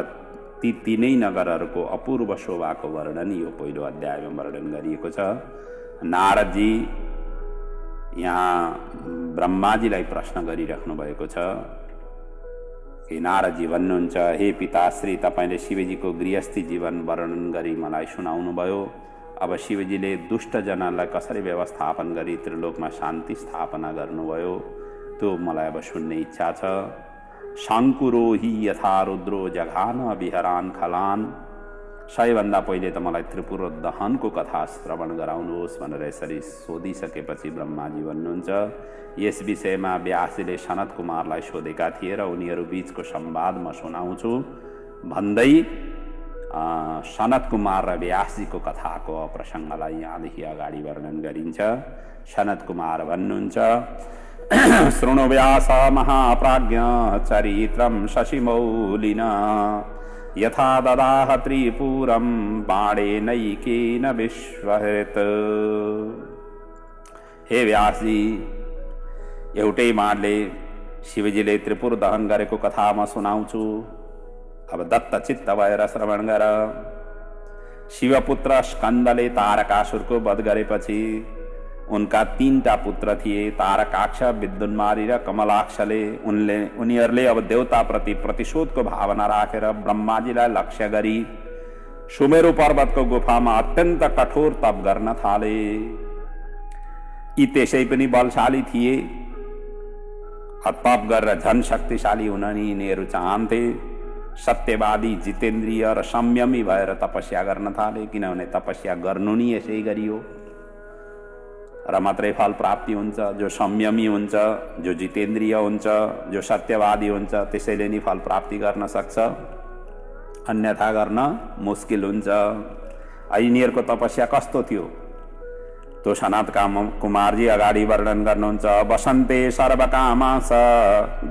ती 3 नगरहरूको अपूर्व शोभाको वर्णन यो पहिलो अध्यायमा वर्णन गरिएको छ। नारदजी यहाँ ब्रह्माजीलाई प्रश्न गरिराख्नु भएको छ कि नारदजी भन्नुहुन्छ, हे पिताश्री, तपाईँले शिवजीको गृहस्थी जीवन वर्णन गरी मलाई सुनाउनुभयो। अब शिवजीले दुष्टजनलाई कसरी व्यवस्थापन गरी त्रिलोकमा शान्ति स्थापना गर्नुभयो त्यो मलाई अब सुन्ने इच्छा छ। शङ्कुरो हि यथा रुद्रो जघान विहरान खलान। सबैभन्दा पहिले त मलाई त्रिपुर दहनको कथा श्रवण गराउनुहोस् भनेर यसरी सोधिसकेपछि ब्रह्माजी भन्नुहुन्छ, यस विषयमा व्यासजीले सनत कुमारलाई सोधेका थिए र उनीहरू बीचको संवाद म सुनाउँछु भन्दै सनत कुमार र व्यासजीको कथाको प्रसङ्गलाई यहाँदेखि अगाडि वर्णन गरिन्छ। सनत कुमार भन्नुहुन्छ, शृणु व्यास महाप्राज्ञ चरित्रं शशिमौलिना यथा ददाह त्रिपुरं बाणेनैकेन विश्वहृत। हे व्यासजी, एउटै बाणले शिवजीले त्रिपुर दहन गरेको कथा म सुनाउँछु। अब दत्तचित्त भएर श्रवण गर। शिवपुत्र स्कन्दले तारकासुरको वध गरेपछि उनका 3टा पुत्र थिए, तारकाक्ष, विद्युन्माली र कमलाक्षले। उनीहरूले अब देवताप्रति प्रतिशोधको भावना राखेर ब्रह्माजीलाई लक्ष्य गरी सुमेरु पर्वतको गुफामा अत्यन्त कठोर तप गर्न थाले। यी त्यसै पनि बलशाली थिए, तप गरेर झन शक्तिशाली हुन यिनीहरू चाहन्थे। सत्यवादी, जितेन्द्रिय र संयमी भएर तपस्या गर्न थाले, किनभने तपस्या गर्नु नि यसै गरियो र मात्रै फल प्राप्ति हुन्छ। जो संयमी हुन्छ, जो जितेन्द्रिय हुन्छ, जो सत्यवादी हुन्छ, त्यसैले नि फल प्राप्ति गर्न सक्छ, अन्यथा गर्न मुस्किल हुन्छ। यिनीहरूको तपस्या कस्तो थियो त्यो सनत कुमारजी अगाडि वर्णन गर्नुहुन्छ। वसन्ते सर्वकामास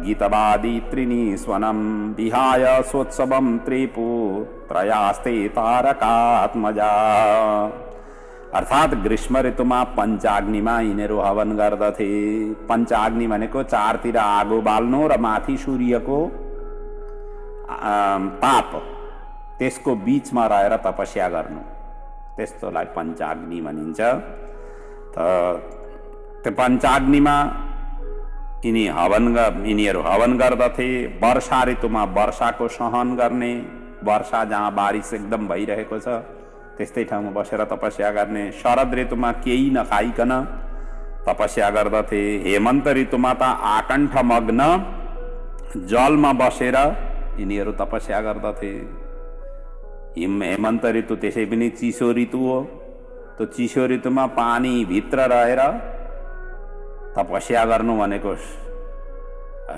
गीतवादी त्रिनीस्वनं विहाय सोत्सवं त्रिपुत्रयास्ते तारकात्मजा। अर्थात् ग्रीष्म ऋतुमा पञ्चाग्निमा यिनीहरू हवन गर्दथे। पञ्चाग्नि भनेको 4तिर आगो बाल्नु र माथि सूर्यको ताप, त्यसको बीचमा रहेर तपस्या गर्नु। त्यस्तोलाई पञ्चाग्नि भनिन्छ। त्यो पञ्चाग्निमा यिनीहरू हवन गर्दथे। वर्षा ऋतुमा वर्षाको सहन गर्ने, वर्षा जहाँ बारिस एकदम भइरहेको छ त्यस्तै ठाउँमा बसेर तपस्या गर्ने। शरद ऋतुमा केही नखाइकन तपस्या गर्दथे। हेमन्त ऋतुमा त आकण्ठ मग्न जलमा बसेर यिनीहरू तपस्या गर्दथे। हेमन्त ऋतु त्यसै पनि चिसो ऋतु हो। त्यो चिसो ऋतुमा पानी भित्र रहेर तपस्या गर्नु भनेको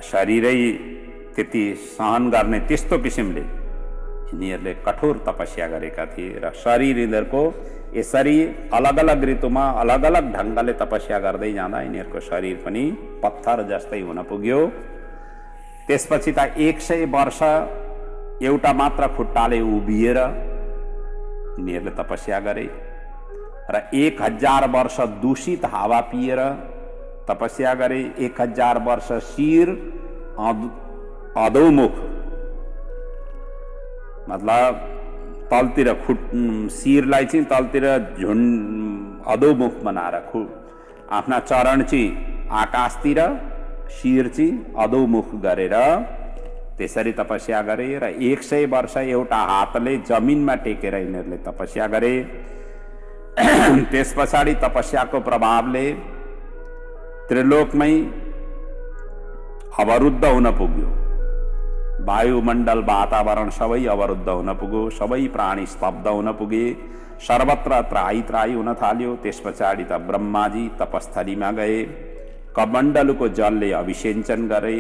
शरीरै त्यति सहन गर्ने त्यस्तो किसिमले यिनीहरूले कठोर तपस्या गरेका थिए। र शरीर यिनीहरूको यसरी अलग अलग ऋतुमा अलग अलग ढङ्गले तपस्या गर्दै जाँदा यिनीहरूको शरीर पनि पत्थर जस्तै हुन पुग्यो। त्यसपछि त 100 वर्ष एउटा मात्र खुट्टाले उभिएर यिनीहरूले तपस्या गरे र 1000 वर्ष दूषित हावा पिएर तपस्या गरे। 1000 वर्ष शिर अधोमुख, मतलब तलतिर शिरलाई चाहिँ तलतिर अधोमुख बनाएर आफ्ना चरण चाहिँ आकाशतिर, शिर चाहिँ अधोमुख गरेर त्यसरी तपस्या गरे। र 100 वर्ष एउटा हातले जमिनमा टेकेर यिनीहरूले तपस्या गरे। त्यस पछाडि तपस्याको प्रभावले त्रिलोकमै अवरुद्ध हुन पुग्यो। वायुमण्डल वातावरण सबै अवरुद्ध हुन पुग्यो। सबै प्राणी स्तब्ध हुन पुगे। सर्वत्र त्राही त्राही हुन थाल्यो। त्यस पछाडि त ब्रह्माजी तपस्थलीमा गए। कमण्डलुको जलले अभिषेचन गरे,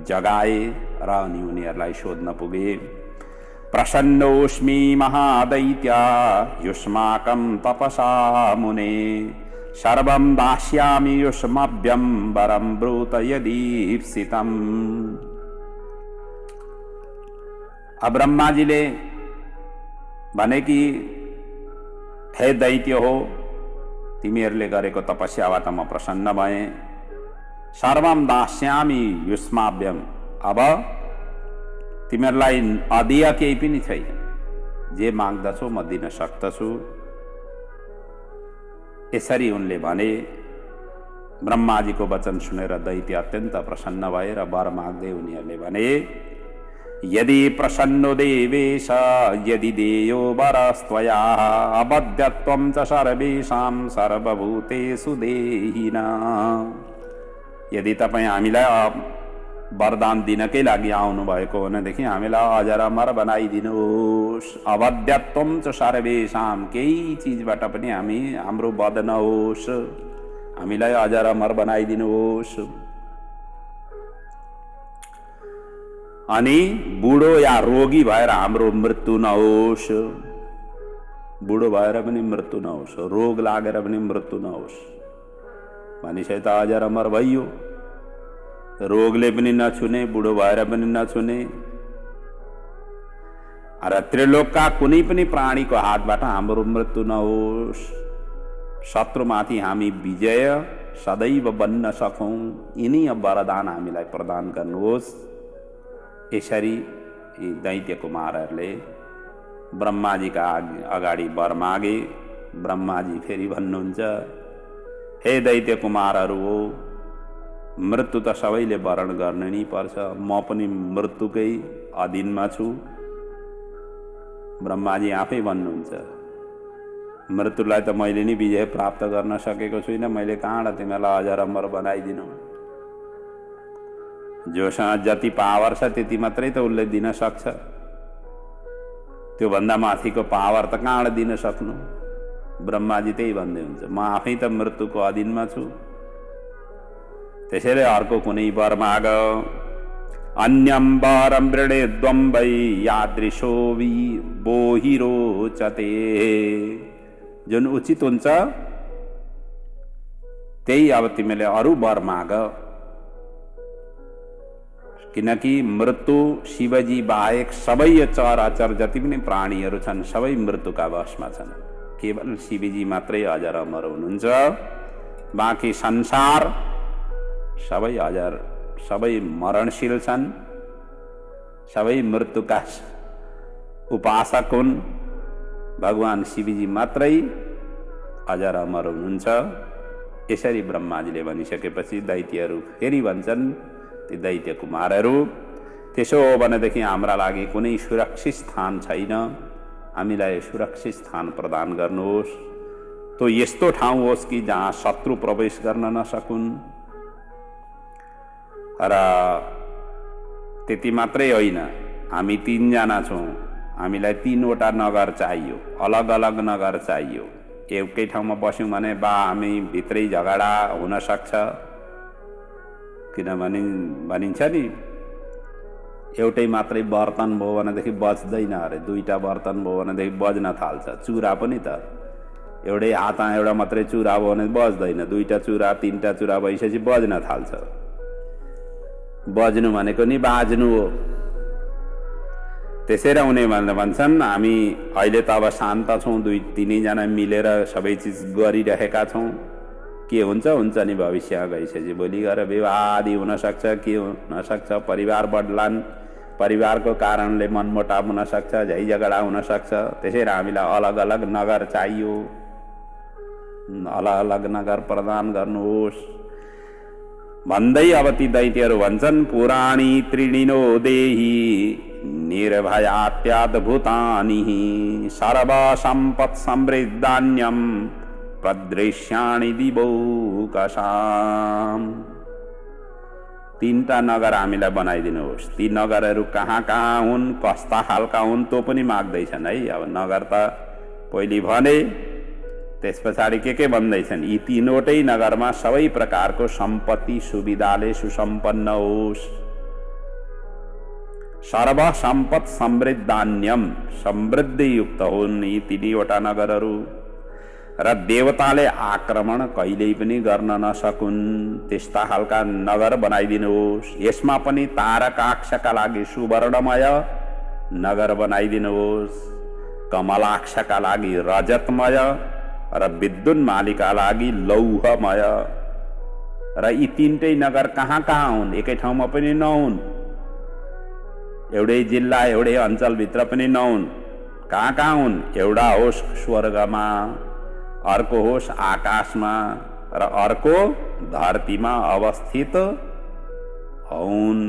जगाए र अनि उनीहरूलाई सोध्न पुगे। प्रसन्नोऽस्मि महादैत्य युष्माकं तपसा मुने, सर्वं दास्यामि युष्मभ्यं वरं ब्रूत यदीप्सितम्। अब ब्रह्माजीले भने कि हे दैत्य हो, तिमीहरूले गरेको तपस्याबाट म प्रसन्न भएँ। सर्वं दास्यामि युष्माभ्यम, अब तिमीहरूलाई अधेय केही पनि छैन। जे माग्दछौ म दिन सक्दछु। यसरी उनले भने। ब्रह्माजीको वचन सुनेर दैत्य अत्यन्त प्रसन्न भए र वर माग्दै उनीहरूले भने, यदि प्रसन्नो देवेश यदि देयो वरस्त्वया अबध्यत्वं च सर्वेषां सर्वभूतेषु देहिना। यदि तपाईँ हामीलाई वरदान दिनकै लागि आउनु भएको भनेदेखि हामीलाई अजर अमर बनाइदिनुहोस्। अबध्यत्वं च सर्वेषां, केही चिजबाट पनि हाम्रो वध नहोस्, हामीलाई अजर अमर बनाइदिनुहोस्। अनि बुढो या रोगी भएर हाम्रो मृत्यु नहोस्। बुढो भएर पनि मृत्यु नहोस्, रोग लागेर पनि मृत्यु नहोस्। मानिसै त अजर अमर भइयो। रोगले पनि नछुने, बुढो भएर पनि नछुने। र त्रिलोकका कुनै पनि प्राणीको हातबाट हाम्रो मृत्यु नहोस्। शत्रुमाथि हामी विजय सदैव बन्न सकौँ, यिनी वरदान हामीलाई प्रदान गर्नुहोस्। यसरी यी दैत्य कुमारहरूले ब्रह्माजीका अगाडि वर मागे। ब्रह्माजी फेरि भन्नुहुन्छ, हे दैत्य कुमारहरू हो, मृत्यु त सबैले वरण गर्न नै पर्छ। म पनि मृत्युकै अधीनमा छु। ब्रह्माजी आफै भन्नुहुन्छ, मृत्युलाई त मैले नै विजय प्राप्त गर्न सकेको छुइनँ। मैले कहाँबाट तिमीलाई अजर अमर बनाइदिनु। जोसँग जति पावर छ त्यति मात्रै त उसले दिन सक्छ। त्योभन्दा माथिको पावर त कहाँबाट दिन सक्नु। ब्रह्माजी त्यही भन्दै हुन्छ, म आफै त मृत्युको अधीनमा छु। त्यसैले अर्को कुनै वर माग। अन्यं वरं वृणेद्वं वै यादृशो बोहि रोचते। जुन उचित हुन्छ त्यही अब तिमीले अरू वर माग। किनकि मृत्यु शिवजी बाहेक सबै चराचर जति पनि प्राणीहरू छन् सबै मृत्युका वशमा छन्। केवल शिवजी मात्रै अजर अमर हुनुहुन्छ। बाँकी संसार सबै अजर, सबै मरणशील छन्, सबै मृत्युका उपासक हुन्। भगवान शिवजी मात्रै अजर अमर हुनुहुन्छ। यसरी ब्रह्माजीले भनिसकेपछि दैत्यहरू फेरि भन्छन्, ती दैत्य कुमारहरू, त्यसो हो भनेदेखि हाम्रा लागि कुनै सुरक्षित स्थान छैन, हामीलाई सुरक्षित स्थान प्रदान गर्नुहोस्। तो यस्तो ठाउँ होस् कि जहाँ शत्रु प्रवेश गर्न नसकुन्। र त्यति मात्रै होइन, हामी 3 जना छौँ, हामीलाई 3वटा नगर चाहियो, अलग अलग नगर चाहियो। एकै ठाउँमा बस्यौँ भने बा हामी भित्रै झगडा हुन सक्छ, किनभने भनिन्छ नि एउटै मात्रै बर्तन भयो भनेदेखि बज्दैन अरे, 2टा बर्तन भयो भनेदेखि बज्न थाल्छ। चुरा पनि त एउटै हातमा एउटा मात्रै चुरा भयो भने बज्दैन, 2टा चुरा 3टा चुरा भइसकेपछि बज्न थाल्छ। बज्नु भनेको नि बाज्नु हो। त्यसैले उनी भन्छन् हामी अहिले त अब शान्त छौँ, 2-3 जना मिलेर सबै चिज गरिरहेका छौँ। के हुन्छ हुन्छ नि भविष्य गइसकेपछि, भोलि गएर विवाह आदि हुनसक्छ, के हुनसक्छ, परिवार बढ्लान्, परिवारको कारणले मनमुटाव हुनसक्छ, झै झगडा हुनसक्छ। त्यसैले हामीलाई अलग अलग नगर चाहियो, अलग अलग नगर प्रदान गर्नुहोस् भन्दै अब ती दैत्यहरू भन्छन्, पुराणी त्रिणिनो देही निर्भयात्यद्भुतानि सर्व सम्पत् समृद्धान्यम प्रदृश्याणि दिवौकसाम्। 3टा नगर हामीलाई बनाइदिनुहोस्। ती नगरहरू कहाँ कहाँ हुन्, कस्ता खालका हुन्, त्यो पनि माग्दैछन् है। अब नगर त पहिले भने, त्यस पछाडि के भन्दैछन्, यी 3वटै नगरमा सबै प्रकारको सम्पत्ति सुविधाले सुसम्पन्न होस्। सर्व सम्पत् समृद्धान्यम, समृद्धियुक्त हुन् यी 3वटा नगरहरू। र देवताले आक्रमण कहिल्यै पनि गर्न नसकुन्, त्यस्ता खालका नगर बनाइदिनुहोस्। यसमा पनि तारकाक्षका लागि सुवर्णमय नगर बनाइदिनुहोस्, कमलाक्षका लागि रजतमय र विद्युन्मालीका लागि लौहमय। र यी 3टै नगर कहाँ कहाँ हुन्, एकै ठाउँमा पनि नहुन्, एउटै जिल्ला एउटै अञ्चलभित्र पनि नहुन्। कहाँ कहाँ हुन्, एउटा होस् स्वर्गमा, अर्को होस् आकाशमा, र अर्को धरतीमा अवस्थित हुन्।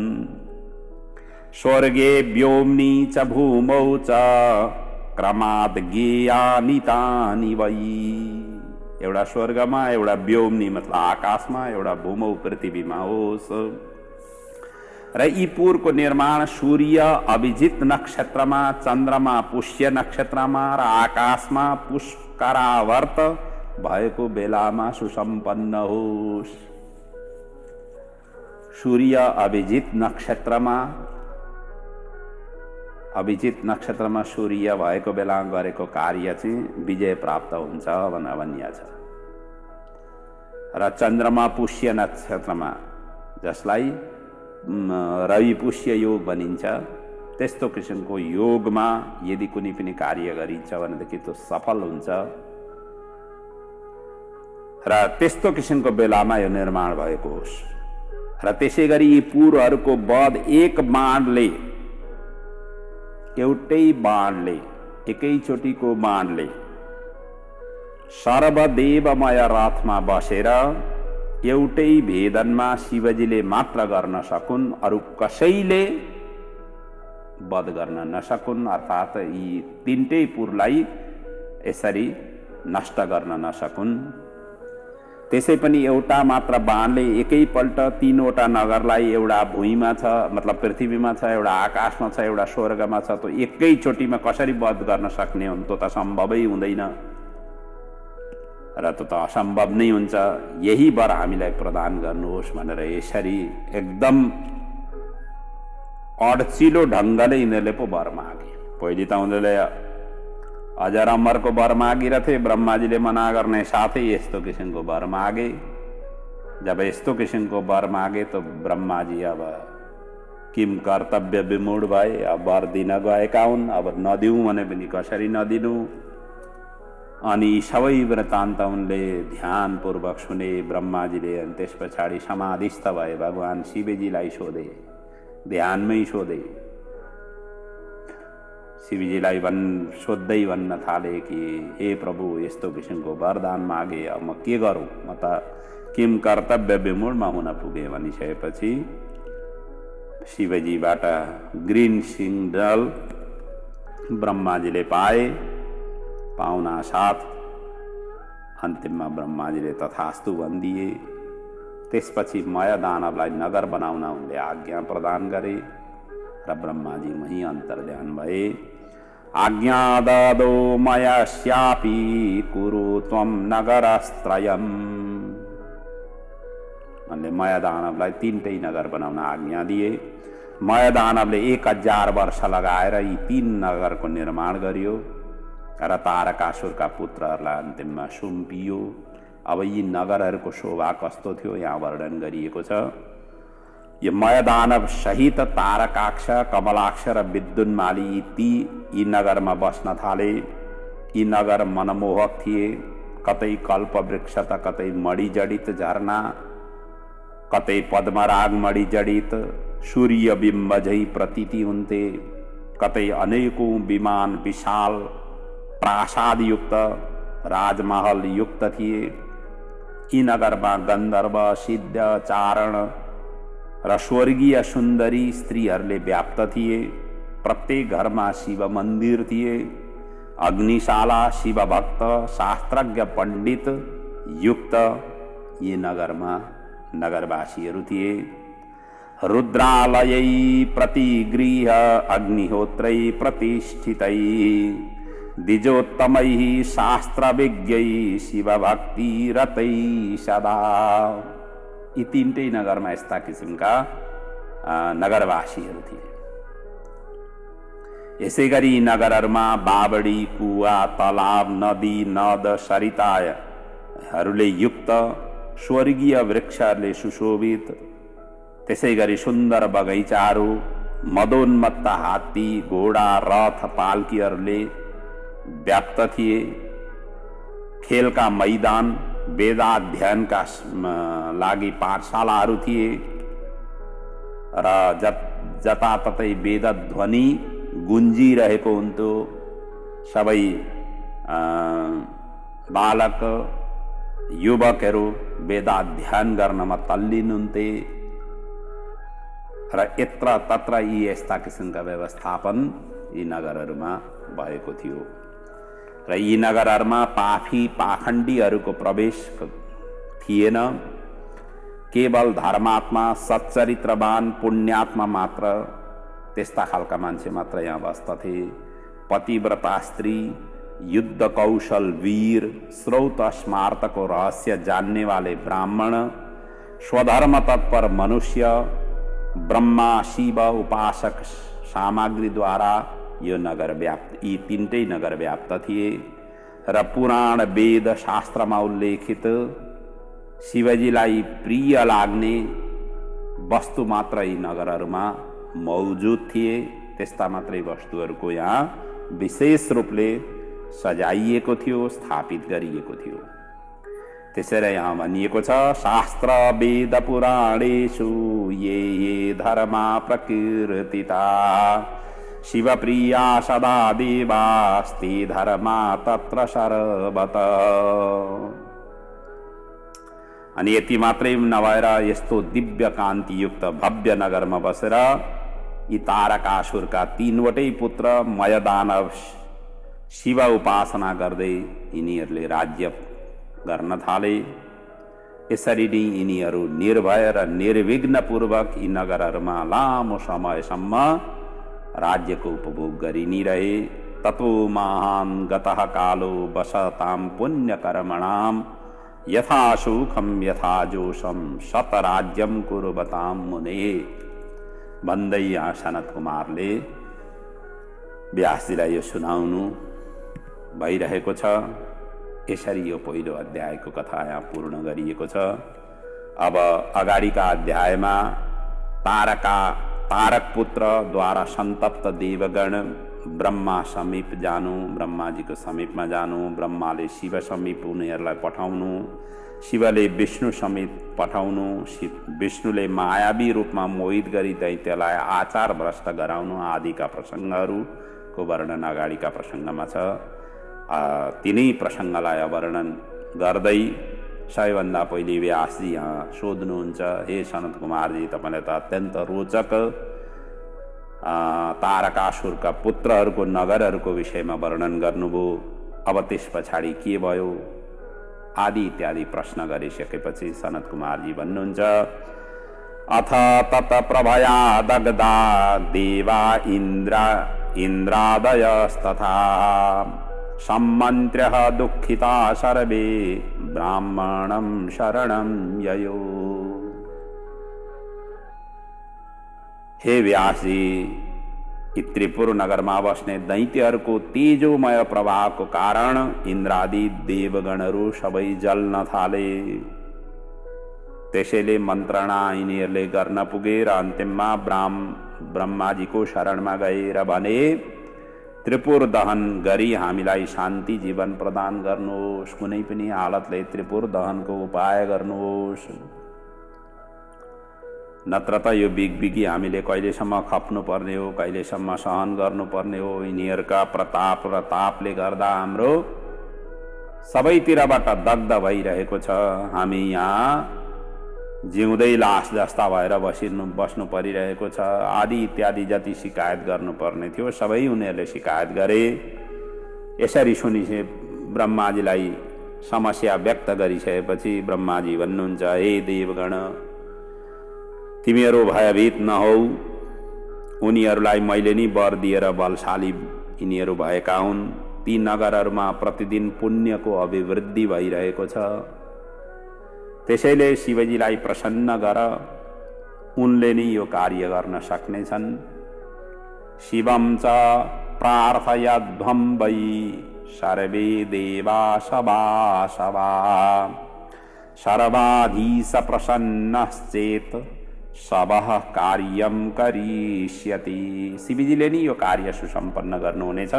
स्वर्गे व्योम्नि च भूमौ च क्रमाद् ज्ञेयानि तानि वै। एउटा स्वर्गमा, एउटा व्योम्नि मतलब आकाशमा, एउटा भूमौ पृथ्वीमा होस्। र यी पुरको निर्माण सूर्य अभिजित नक्षत्रमा, चन्द्रमा पुष्य नक्षत्रमा र आकाशमा पुष्करावर्त भएको बेलामा सुसम्पन्न होस्। सूर्य अभिजित नक्षत्रमा सूर्य भएको बेला गरेको कार्य चाहिँ विजय प्राप्त हुन्छ भनेर भनिएको छ। र चन्द्रमा पुष्य नक्षत्रमा, जसलाई रवि पुष्य योग भनिन्छ, त्यस्तो किसिमको योगमा यदि कुनै पनि कार्य गरिन्छ भनेदेखि त्यो सफल हुन्छ। र त्यस्तो किसिमको बेलामा यो निर्माण भएको होस्। र त्यसै गरी यी पुरहरूको वध एउटै बाणले, एकैचोटिको बाणले सर्वदेवमय रथमा बसेर एउटै भेदनमा शिवजीले मात्र गर्न सकुन्, अरू कसैले वध गर्न नसकुन्। अर्थात् यी 3टै पुरलाई यसरी नष्ट गर्न नसकुन्। त्यसै पनि एउटा मात्र बाणले एकैपल्ट 3वटा नगरलाई, एउटा भुइँमा छ मतलब पृथ्वीमा छ, एउटा आकाशमा छ, एउटा स्वर्गमा छ, त्यो एकैचोटिमा कसरी वध गर्न सक्ने हुन्, त्यो त सम्भवै हुँदैन। र त्यो त असम्भव नै हुन्छ। यही वर हामीलाई प्रदान गर्नुहोस् भनेर यसरी एकदम अड्चिलो ढङ्गले यिनीहरूले पो वर मागे। पहिले त उनीहरूले अजर अमरको वर मागिरहे, ब्रह्माजीले मना गर्ने साथै यस्तो किसिमको वर मागे। जब यस्तो किसिमको वर मागे त ब्रह्माजी अब किम कर्तव्य विमूढ भए, अब वर दिन गएका हुन्। अब नदिउँ भने पनि कसरी नदिनु। अनि सबै वृत्तान्त उनले ध्यानपूर्वक सुने ब्रह्माजीले। अनि त्यस पछाडि समाधिस्थ भए, भगवान शिवजीलाई सोधे, ध्यानमै सोधे। शिवजीलाई सोध्दै भन्न थाले कि हे प्रभु यस्तो किसिमको वरदान मागे, अब म के गरौँ, म त किम कर्तव्य विमूढमा हुन पुगेँ भनिसकेपछि शिवजीबाट ग्रीन सिग्नल ब्रह्माजीले पाए। पाउना साथ अन्तिममा ब्रह्माजीले तथास्तु भनिदिए। त्यसपछि मय दानवलाई नगर बनाउन उनले आज्ञा प्रदान गरे र ब्रह्माजी वहीँ अन्तर्ध्यान भए। आज्ञा ददो मयस्यापि कुरु त्वं नगरस्त्रयम्। उनले मय दानवलाई 3टै नगर बनाउन आज्ञा दिए। मय दानवले 1000 वर्ष लगाएर यी 3 नगरको निर्माण गरियो र तारकासुरका पुत्रहरूलाई अन्तिममा सुम्पियो। अब यी नगरहरूको शोभा कस्तो थियो यहाँ वर्णन गरिएको छ। यो मयदानव सहित तारकाक्ष, कमलाक्ष र विद्युन्माली यी नगरमा बस्न थाले। यी नगर मनमोहक थिए। कतै कल्पवृक्ष त कतै मणिजडित झरना, कतै पद्मराग मणिजडित सूर्य बिम्ब झै प्रतीति हुन्थे। कतै अनेकौं विमान विशाल प्रासाद युक्त राजमहल युक्त थिए। यी नगरमा गन्धर्व, सिद्ध, चारण र स्वर्गीय सुन्दरी स्त्रीहरूले व्याप्त थिए। प्रत्येक घरमा शिव मन्दिर थिए। अग्निशाला, शिव भक्त, शास्त्रज्ञ पण्डित युक्त यी नगरमा नगरवासीहरू थिए। रुद्रालयै प्रतिगृह अग्निहोत्रै प्रतिष्ठितै द्विजोत्तमैः शास्त्रविज्ञै शिवभक्तिरतै सदा। यी 3टै नगरमा यस्ता किसिमका नगरवासीहरू थिए। यसै गरी यी नगरहरूमा बाबडी, कुवा, तलाब, नदी, नद, सरिताहरूले युक्त, स्वर्गीय वृक्षहरूले सुशोभित, त्यसै गरी सुन्दर बगैँचाहरू, मदोन्मत्त हात्ती, घोडा, रथ, पाल्कीहरूले व्याप्त थिए। खेलका मैदान, वेदाध्ययनका लागि पाठशालाहरू थिए र जताततै वेदध्वनि गुन्जिरहेको हुन्थ्यो। सबै बालक युवकहरू वेदाध्ययन गर्नमा तल्लीन हुन्थे र यत्र तत्र यी यस्ता किसिमका व्यवस्थापन यी नगरहरूमा भएको थियो। र यी नगरहरूमा पापी पाखण्डीहरूको प्रवेश थिएन। केवल धर्मात्मा, सच्चरित्रवान, पुण्यात्मा मात्र, त्यस्ता खालका मान्छे मात्र यहाँ बस्दथे। पतिव्रता स्त्री, युद्ध कौशल वीर, स्रोत स्मार्तको रहस्य जानने वाले ब्राह्मण, स्वधर्म तत्पर मनुष्य, ब्रह्मा शिव उपासक सामग्रीद्वारा यो नगर व्याप्त, यी 3टै नगर व्याप्त थिए। र पुराण वेद शास्त्रमा उल्लेखित शिवजीलाई प्रिय लाग्ने वस्तु मात्र यी नगरहरूमा मौजुद थिए। त्यस्ता मात्रै वस्तुहरूको यहाँ विशेष रूपले सजाइएको थियो, स्थापित गरिएको थियो। त्यसैले यहाँ भनिएको छ, शास्त्र वेद पुराणेषु ये ये धर्मा प्रकीर्तिता शिवप्रिया सदा देवास्ति धर्मा तत्र सर्वत। अनि यति मात्रै नभएर यस्तो दिव्य कान्तियुक्त भव्य नगरमा बसेर यी तारकासुरका 3वटै पुत्र मयदानव शिव उपासना गर्दै यिनीहरूले राज्य गर्न थाले। यसरी नै यिनीहरू निर्भय र निर्विघ्नपूर्वक यी नगरहरूमा लामो समयसम्म राज्यको उपभोग गरि नै रहे। ततो महान् गतः कालो वसतां पुण्यकर्मणां यथा सुखम यथा जोशम शतराज्यम कुर्वतां मुने। भन्दै यहाँ सनत कुमारले व्यासजीलाई यो सुनाउनु भइरहेको छ। यसरी यो पहिलो अध्यायको कथा यहाँ पूर्ण गरिएको छ। अब अगाडिका अध्यायमा तारक पुत्रद्वारा सन्तप्त देवगण ब्रह्मा समीप जानु, ब्रह्माजीको समीपमा जानु, ब्रह्माले शिव समीप उनीहरूलाई पठाउनु, शिवले विष्णु समीप पठाउनु, विष्णुले मायावी रूपमा मोहित गरी दैत्यलाई आचार भ्रष्ट गराउनु आदिका प्रसङ्गहरू को वर्णन अगाडिका प्रसङ्गमा छ। तिनै प्रसङ्गलाई वर्णन गर्दै सबैभन्दा पहिले व्यासजी यहाँ सोध्नुहुन्छ, हे सनत कुमारजी, तपाईँले त अत्यन्त रोचक तारकासुरका पुत्रहरूको नगरहरूको विषयमा वर्णन गर्नुभयो, अब त्यस पछाडि के भयो आदि इत्यादि प्रश्न गरिसकेपछि सनत कुमारजी भन्नुहुन्छ, अथ तत प्रभया दग्धा देवा इन्द्रादयस्तथा सम्मन्त्र्यः दुःखिता सर्वे ब्राह्मणं शरणं ययो। हे व्यासजी, यी त्रिपुर नगरमा बस्ने दैत्यहरूको तेजोमय प्रवाहको कारण इन्द्रादि देवगणहरू सबै जल्न थाले। त्यसैले मन्त्रणा यिनीहरूले गर्न पुगे र अन्तिममा ब्रह्माजीको शरणमा गएर भने, त्रिपुर दहन गरी हामीलाई शान्ति जीवन प्रदान गर्नुहोस्, कुनै पनि हालतले त्रिपुर दहनको उपाय गर्नुहोस्, नत्र त यो बिगबिगी हामीले कहिलेसम्म खप्नु पर्ने हो, कहिलेसम्म सहन गर्नुपर्ने हो। यिनीहरूका प्रताप र तापले गर्दा हाम्रो सबैतिरबाट दग्ध भइरहेको छ, हामी यहाँ जिउँदै लास जस्ता भएर बस्नु परिरहेको छ आदि इत्यादि जति शिकायत गर्नुपर्ने थियो सबै उनीहरूले शिकायत गरे। यसरी सुनिसे ब्रह्माजीलाई समस्या व्यक्त गरिसकेपछि ब्रह्माजी भन्नुहुन्छ, हे देवगण, तिमीहरू भयभीत नहौ, उनीहरूलाई मैले नि वर दिएर बलशाली यिनीहरू भएका हुन्। ती नगरहरूमा प्रतिदिन पुण्यको अभिवृद्धि भइरहेको छ, त्यसैले शिवजीलाई प्रसन्न गर, उनले नि यो कार्य गर्न सक्नेछन्। शिवं च प्रार्थयध्वं वै सर्वे देवा सभासवा सर्वाधीश प्रसन्नश्चेत सबह कार्यं करिष्यति। शिवजीले नि यो कार्य सुसम्पन्न गर्नुहुनेछ,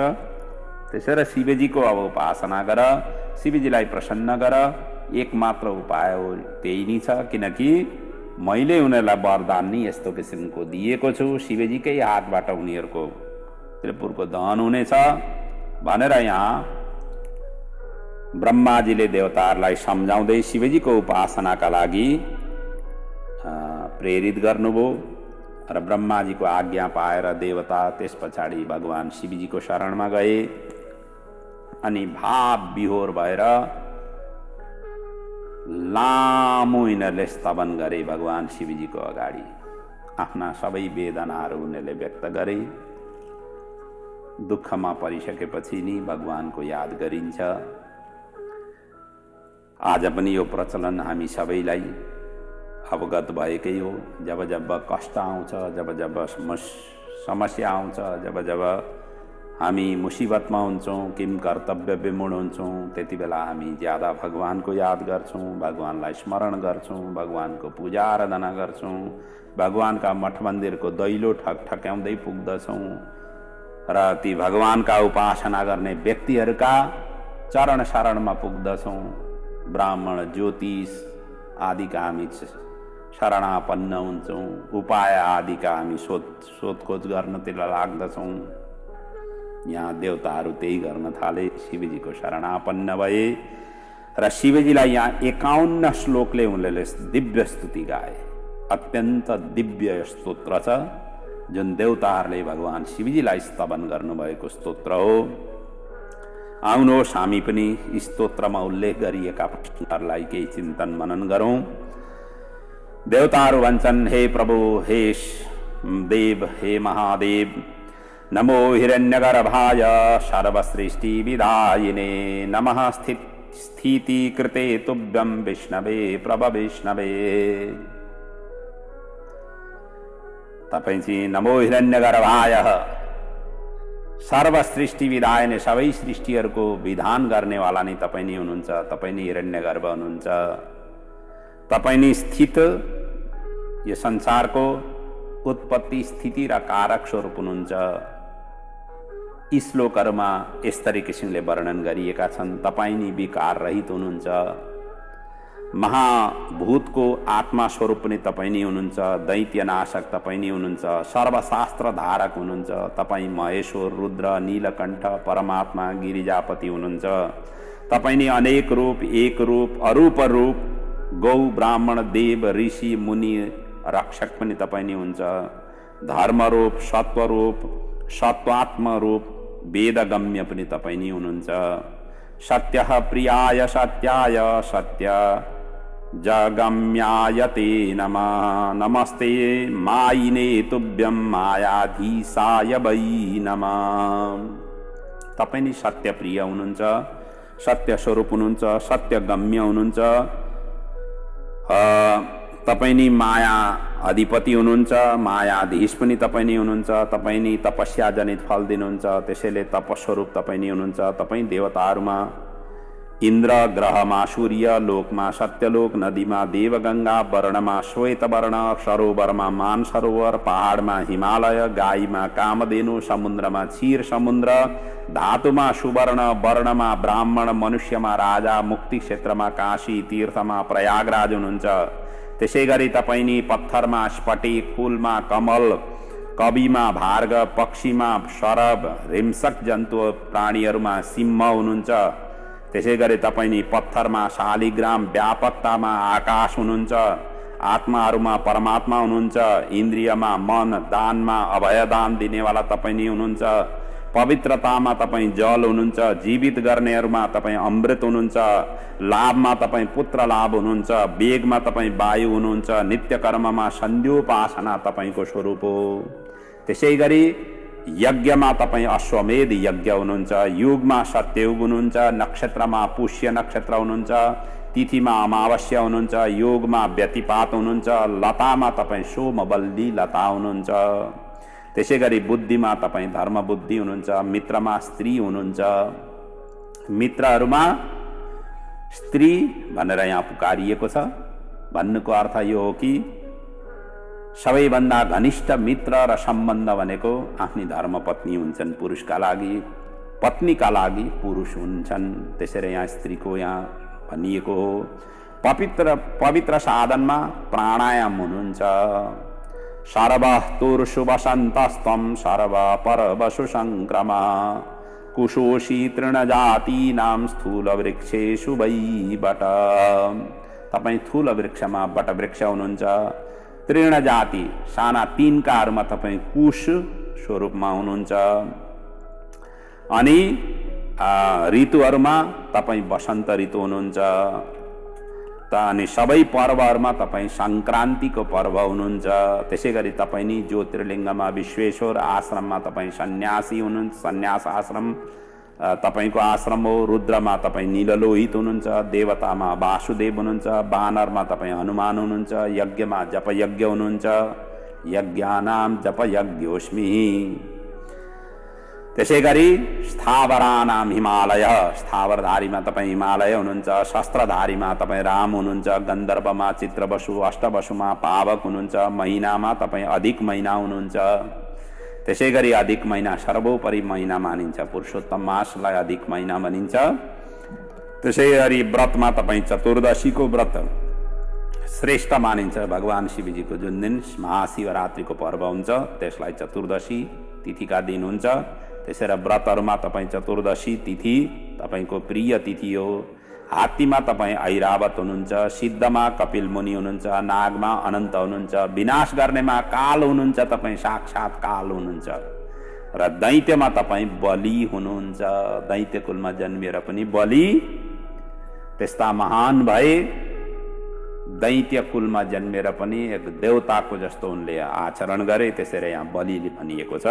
त्यसैले शिवजीको अब उपासना गर, शिवजीलाई प्रसन्न गर। एकमात्र उपाय हो त्यही नै छ, किनकि मैले उनीहरूलाई वरदान नि यस्तो किसिमको दिएको छु, शिवजीकै हातबाट उनीहरूको त्रिपुरको दहन हुनेछ भनेर यहाँ ब्रह्माजीले देवताहरूलाई सम्झाउँदै शिवजीको उपासनाका लागि प्रेरित गर्नुभयो र ब्रह्माजीको आज्ञा पाएर देवता त्यस पछाडि भगवान शिवजीको शरणमा गए अनि भाव विहोर भएर लामो यिनीहरूले स्तवन गरे भगवान शिवजीको अगाडि। आफ्ना सबै वेदनाहरू उनीहरूले व्यक्त गरे। दुःखमा परिसकेपछि नि भगवानको याद गरिन्छ। आज पनि यो प्रचलन हामी सबैलाई अवगत भएकै हो। जब जब कष्ट आउँछ, जब जब समस्या आउँछ, जब जब हामी मुसिबतमा हुन्छौँ, किम कर्तव्य विमूढ हुन्छौँ, त्यति बेला हामी ज्यादा भगवानको याद गर्छौँ, भगवानलाई स्मरण गर्छौँ, भगवानको पूजा आराधना गर्छौँ, भगवानका मठ मन्दिरको दैलो ठक्ठक्याउँदै पुग्दछौँ र ती भगवानका उपासना गर्ने व्यक्तिहरूका चरण शरणमा पुग्दछौँ। ब्राह्मण, ज्योतिष आदिका हामी शरणापन्न हुन्छौँ, उपाय आदिका हामी सोधखोज गर्नतिर लाग्दछौँ। यहाँ देवताहरू त्यही गर्न थाले, शिवजीको शरणापन्न भए र शिवजीलाई यहाँ 51 श्लोकले उनले दिव्य स्तुति गाए। अत्यन्त दिव्य स्तोत्र छ जुन देवताहरूले भगवान शिवजीलाई स्तवन गर्नुभएको स्तोत्र हो। आउनुहोस् हामी पनि स्तोत्रमा उल्लेख गरिएका प्रश्नहरूलाई केही चिन्तन मनन गरौँ। देवताहरू भन्छन्, हे प्रभु, हे देव, हे महादेव, नमो हिरण्यगर्भाय सर्वसृष्टि विधायिने, नमः स्थिति कृते तुभ्यं विष्णवे प्रभविष्णवे। तपाईं चाहिँ नमो हिरण्यगर्भाय, सर्वसृष्टि विधायिने, सबै सृष्टिहरूको विधान गर्नेवाला नै तपाईं नै हुनुहुन्छ। तपाईं नै हिरण्यगर्भ हुनुहुन्छ। तपाईं नै स्थित यो संसारको उत्पत्ति, स्थिति र कारक स्वरूप हुनुहुन्छ। यी श्लोकहरूमा यस्तरी किसिमले वर्णन गरिएका छन्। तपाईं नि विकार रहित हुनुहुन्छ। महाभूतको आत्मा स्वरूप पनि तपाईँ नै हुनुहुन्छ, दैत्यनाशक तपाईँ नै हुनुहुन्छ, सर्वशास्त्र धारक हुनुहुन्छ, तपाईँ महेश्वर, रुद्र, नीलकण्ठ, परमात्मा, गिरिजापति हुनुहुन्छ। तपाईँ नै अनेक रूप, एक रूप, अरूप रूप, गौ, ब्राह्मण, देव, ऋषि, मुनि, रक्षक पनि तपाईँ नै हुन्छ। धर्मरूप, सत्वरूप, सत्वात्म रूप, वेदगम्य पनि तपाईँ नै हुनुहुन्छ। सत्यः प्रियाय सत्याय सत्य जगम्यायते नमः। नमस्ते मायिने तुभ्यं मायाधीशाय वै नमः। तपाईँ नै सत्य प्रिय हुनुहुन्छ, सत्य स्वरूप हुनुहुन्छ, सत्य गम्य हुनुहुन्छ, तपाईँ नै माया अधिपति हुनुहुन्छ, मायाधीश पनि तपाईँ नै हुनुहुन्छ। तपाईँ नै तपस्या जनित फल दिनुहुन्छ, त्यसैले तपस्वरूप तपाईँ नै हुनुहुन्छ। तपाईँ देवताहरूमा इन्द्र, ग्रहमा सूर्य, लोकमा सत्यलोक, नदीमा देवगङ्गा, वर्णमा श्वेत वर्ण, सरोवरमा मानसरोवर, पहाडमा हिमालय, गाईमा कामधेनु, समुद्रमा क्षीर समुद्र, धातुमा सुवर्ण, वर्णमा ब्राह्मण, मनुष्यमा राजा, मुक्ति क्षेत्रमा काशी, तीर्थमा प्रयागराज हुनुहुन्छ। त्यसै गरी तपाईँ नि पत्थरमा स्फटिक, फूलमा कमल, कविमा भार्ग, पक्षीमा सरब, हिंसक जन्तु प्राणीहरूमा सिंह हुनुहुन्छ। त्यसै गरी तपाईँ नि पत्थरमा शालिग्राम, व्यापकतामा आकाश हुनुहुन्छ, आत्माहरूमा परमात्मा हुनुहुन्छ, इन्द्रियमा मन, दानमा अभयदान दिनेवाला तपाईँ नै हुनुहुन्छ, पवित्रतामा तपाईँ जल हुनुहुन्छ, जीवित गर्नेहरूमा तपाईँ अमृत हुनुहुन्छ, लाभमा तपाईँ पुत्र लाभ हुनुहुन्छ, वेगमा तपाईँ वायु हुनुहुन्छ, नित्य कर्ममा सन्ध्योपासना तपाईँको स्वरूप हो। त्यसै गरी यज्ञमा तपाईँ अश्वमेध यज्ञ हुनुहुन्छ, युगमा सत्ययुग हुनुहुन्छ, नक्षत्रमा पुष्य नक्षत्र हुनुहुन्छ, तिथिमा अमावस्या हुनुहुन्छ, योगमा व्यतिपात हुनुहुन्छ, लतामा तपाईँ सोमवल्ली लता हुनुहुन्छ। त्यसै गरी बुद्धिमा तपाईँ धर्म बुद्धि हुनुहुन्छ, मित्रमा स्त्री हुनुहुन्छ। मित्रहरूमा स्त्री भनेर यहाँ पुकारिएको छ। भन्नुको अर्थ यो हो कि सबैभन्दा घनिष्ठ मित्र र सम्बन्ध भनेको आफ्नी धर्मपत्नी हुन्छन्, पुरुषका लागि, पत्नीका लागि पुरुष हुन्छन्। त्यसरी यहाँ स्त्रीको यहाँ भनिएको हो। पवित्र साधनमा प्राणायाम हुनुहुन्छ। सर्वतुर्षु वसन्तस्त्वं सर्व परवसु संक्रमा कुशोषी तृणजातीनां स्थूलवृक्षेषु वै बट। तपाईँ स्थूल वृक्षमा बटवृक्ष हुनुहुन्छ। तृण जाति साना तिनकाहरूमा तपाईँ कुश स्वरूपमा हुनुहुन्छ। अनि ऋतुहरूमा तपाईँ वसन्त ऋतु हुनुहुन्छ। अनि सबै पर्वहरूमा तपाईँ सङ्क्रान्तिको पर्व हुनुहुन्छ। त्यसै गरी तपाईँ नि ज्योतिर्लिङ्गमा विश्वेश्वर, आश्रममा तपाईँ सन्यासी हुनुहुन्छ, सन्यास आश्रम तपाईको आश्रम हो। रुद्रमा तपाईँ नीललोहित हुनुहुन्छ, देवतामा वासुदेव हुनुहुन्छ, वानरमा तपाईँ हनुमान हुनुहुन्छ, यज्ञमा जपयज्ञ हुनुहुन्छ, यज्ञानाम जपयज्ञोस्मि। त्यसै गरी स्थावरानाम हिमालय, स्थावरधारीमा तपाईँ हिमालय हुनुहुन्छ, शस्त्रधारीमा तपाईँ राम हुनुहुन्छ, गन्धर्वमा चित्रवसु, अष्टवसुमा पावक हुनुहुन्छ, महिनामा तपाईँ अधिक महिना हुनुहुन्छ। त्यसै गरी अधिक महिना सर्वोपरि महिना मानिन्छ, पुरुषोत्तम मासलाई अधिक महिना भनिन्छ। त्यसै गरी व्रतमा तपाईँ चतुर्दशीको व्रत श्रेष्ठ मानिन्छ। भगवान शिवजीको जुन दिन महाशिवरात्रिको पर्व हुन्छ त्यसलाई चतुर्दशी तिथिका दिन हुन्छ। त्यसैले व्रतहरूमा तपाईँ चतुर्दशी तिथि तपाईँको प्रिय तिथि हो। हात्तीमा तपाईँ ऐरावत हुनुहुन्छ, सिद्धमा कपिल मुनि हुनुहुन्छ, नागमा अनन्त हुनुहुन्छ, विनाश गर्नेमा काल हुनुहुन्छ, तपाईँ साक्षात् काल हुनुहुन्छ। र दैत्यमा तपाईँ बलि हुनुहुन्छ। दैत्य कुलमा जन्मिएर पनि बलि त्यस्ता महान भए, दैत्य कुलमा जन्मेर पनि एक देवताको जस्तो उनले आचरण गरे। त्यसैले यहाँ बलिले भनिएको छ।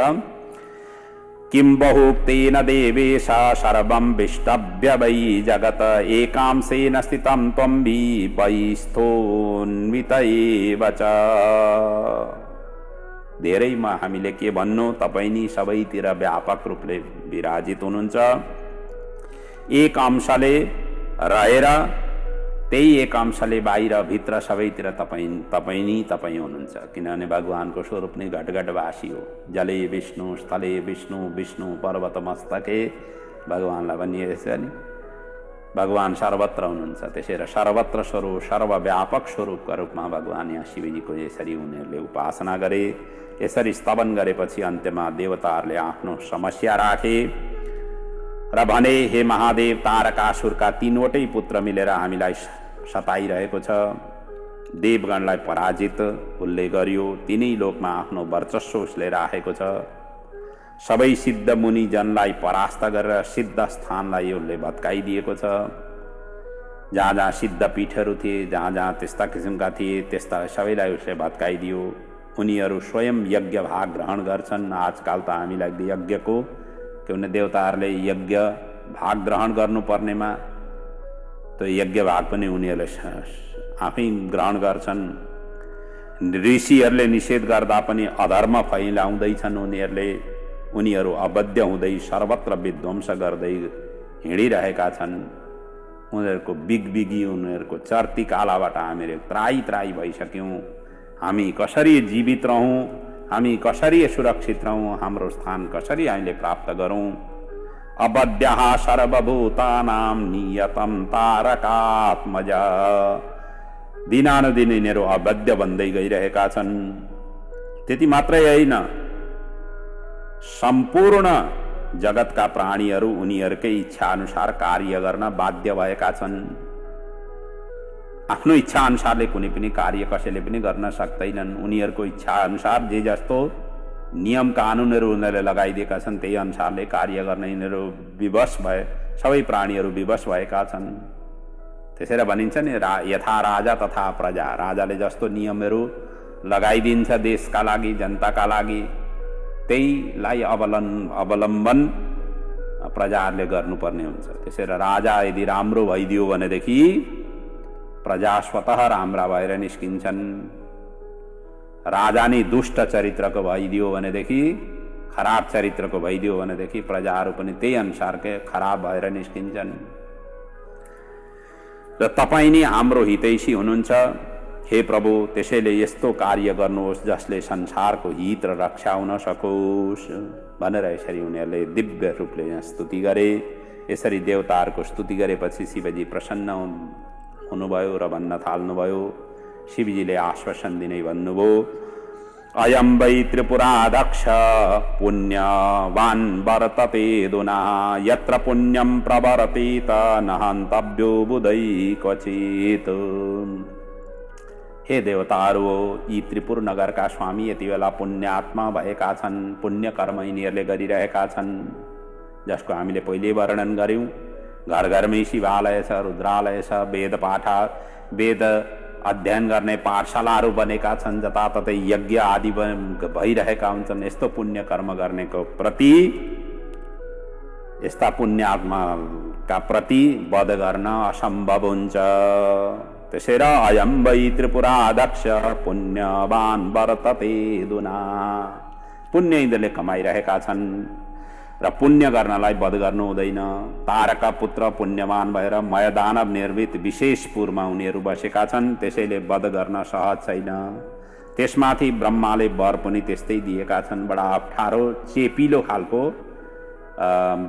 किं बहुक्तेन देवेश सर्वं विष्टभ्य वै जगत एकांशेन स्थितं त्वं वैस्थोन्वित एव च। धेरैमा हामीले के भन्नु, तपाईँ नि सबैतिर व्यापक रूपले विराजित हुनुहुन्छ। एक अंशले रहेर त्यही एक अंशले बाहिर भित्र सबैतिर तपाईँ हुनुहुन्छ। किनभने भगवानको स्वरूप नै घटघटवासी हो। जले विष्णु, स्थले विष्णु, विष्णु पर्वत मस्तके, भगवानलाई भनिएको छ नि। भगवान सर्वत्र हुनुहुन्छ। त्यसैले सर्वत्र स्वरूप सर्वव्यापक स्वरूपका रूपमा भगवान यहाँ शिवजीको यसरी उनीहरूले उपासना गरे। यसरी स्तवन गरेपछि अन्त्यमा देवताहरूले आफ्नो समस्या राखे र भने, हे महादेव, तारकासुरका 3वटै पुत्र मिलेर हामीलाई सताइरहेको छ। देवगणलाई पराजित उसले गर्यो, तिनै लोकमा आफ्नो वर्चस्व उसले राखेको छ। सबै सिद्ध मुनिजनलाई परास्त गरेर सिद्ध स्थानलाई उसले भत्काइदिएको छ। जहाँ जहाँ सिद्ध पीठहरू थिए, जहाँ जहाँ त्यस्ता किसिमका थिए, त्यस्ता सबैलाई उसले भत्काइदियो। उनीहरू स्वयं यज्ञ भाग ग्रहण गर्छन्। आजकल त हामीलाई यज्ञको किनभने देवताहरूले यज्ञ भाग ग्रहण गर्नुपर्नेमा त्यो यज्ञ भाग पनि उनीहरूले आफै ग्रहण गर्छन्। ऋषिहरूले निषेध गर्दा पनि अधर्म फैलाउँदैछन् उनीहरू अबद्ध हुँदै सर्वत्र विध्वंस गर्दै हिँडिरहेका छन्। उनीहरूको बिगबिगी, उनीहरूको चर्ती कालाबाट हामीहरू त्राही त्राही भइसक्यौँ। हामी कसरी जीवित रहौँ, हामी कसरी सुरक्षित रहौँ, हाम्रो स्थान कसरी हामीले प्राप्त गरौँ। अबद्यः सर्वभूतानां नियतं तारकात्मजा। दिनानुदिन यिनीहरू अबद्ध बन्दै गइरहेका छन्। त्यति मात्रै होइन, सम्पूर्ण जगतका प्राणीहरू उनीहरूकै इच्छा अनुसार कार्य गर्न बाध्य भएका छन्। आफ्नो इच्छा अनुसारले कुनै पनि कार्य कसैले पनि गर्न सक्दैनन्। उनीहरूको इच्छा अनुसार जे जस्तो नियम कानुनहरू उनीहरूले लगाइदिएका छन् त्यही अनुसारले कार्य गर्न यिनीहरू विवश भए, सबै प्राणीहरू विवश भएका छन्। त्यसैले भनिन्छ नि, यथा राजा तथा प्रजा। राजाले जस्तो नियमहरू लगाइदिन्छ देशका लागि, जनताका लागि, त्यहीलाई अवलम्बन प्रजाहरूले गर्नुपर्ने हुन्छ। त्यसैले राजा यदि राम्रो भइदियो भनेदेखि प्रजा स्वतः राम्रा भएर निस्किन्छन्। राजा नै दुष्ट चरित्रको भइदियो भनेदेखि, खराब चरित्रको भइदियो भनेदेखि प्रजाहरू पनि त्यही अनुसारकै खराब भएर निस्किन्छन्। र तपाईँ नै हाम्रो हितैषी हुनुहुन्छ हे प्रभु। त्यसैले यस्तो कार्य गर्नुहोस् जसले संसारको हित र रक्षा हुन सकोस् भनेर यसरी उनीहरूले दिव्य रूपले स्तुति गरे। यसरी देवताहरूको स्तुति गरेपछि शिवजी प्रसन्न हुनुभयो र भन्न थाल्नुभयो। शिवजीले आश्वासन दिँदै भन्नुभयो, अयं वै त्रिपुराध्यक्ष पुण्यवान् वर्तते दुना, यत्र पुण्यं प्रवर्ते त न हन्तव्यो बुधै क्वचित्। हे देवताहरू, यी त्रिपुर नगरका स्वामी यति बेला पुण्यात्मा भएका छन्। पुण्य कर्म यिनीहरूले गरिरहेका छन्, जसको हामीले पहिले वर्णन गर्यौँ। घर घरमै शिवालय छ, रुद्रालय छ, वेद अध्ययन गर्ने पाठशालाहरू बनेका छन्, जताततै यज्ञ आदि भइरहेका हुन्छन्। यस्तो पुण्य कर्म गर्नेको प्रति, यस्ता पुण्यात्माका प्रति वध गर्न असम्भव हुन्छ। त्यसैले अयं वै त्रिपुराध्यक्ष पुण्यवान् वर्तते दुना। पुण्य यिनीहरूले कमाइरहेका छन् र पुण्य गर्नलाई वध गर्नु हुँदैन। तारका पुत्र पुण्यवान भएर मयदानव निर्मित विशेषपुरमा उनीहरू बसेका छन्। त्यसैले वध गर्न सहज छैन। त्यसमाथि ब्रह्माले वर पनि त्यस्तै दिएका छन्। बडा अप्ठ्यारो चेपिलो खालको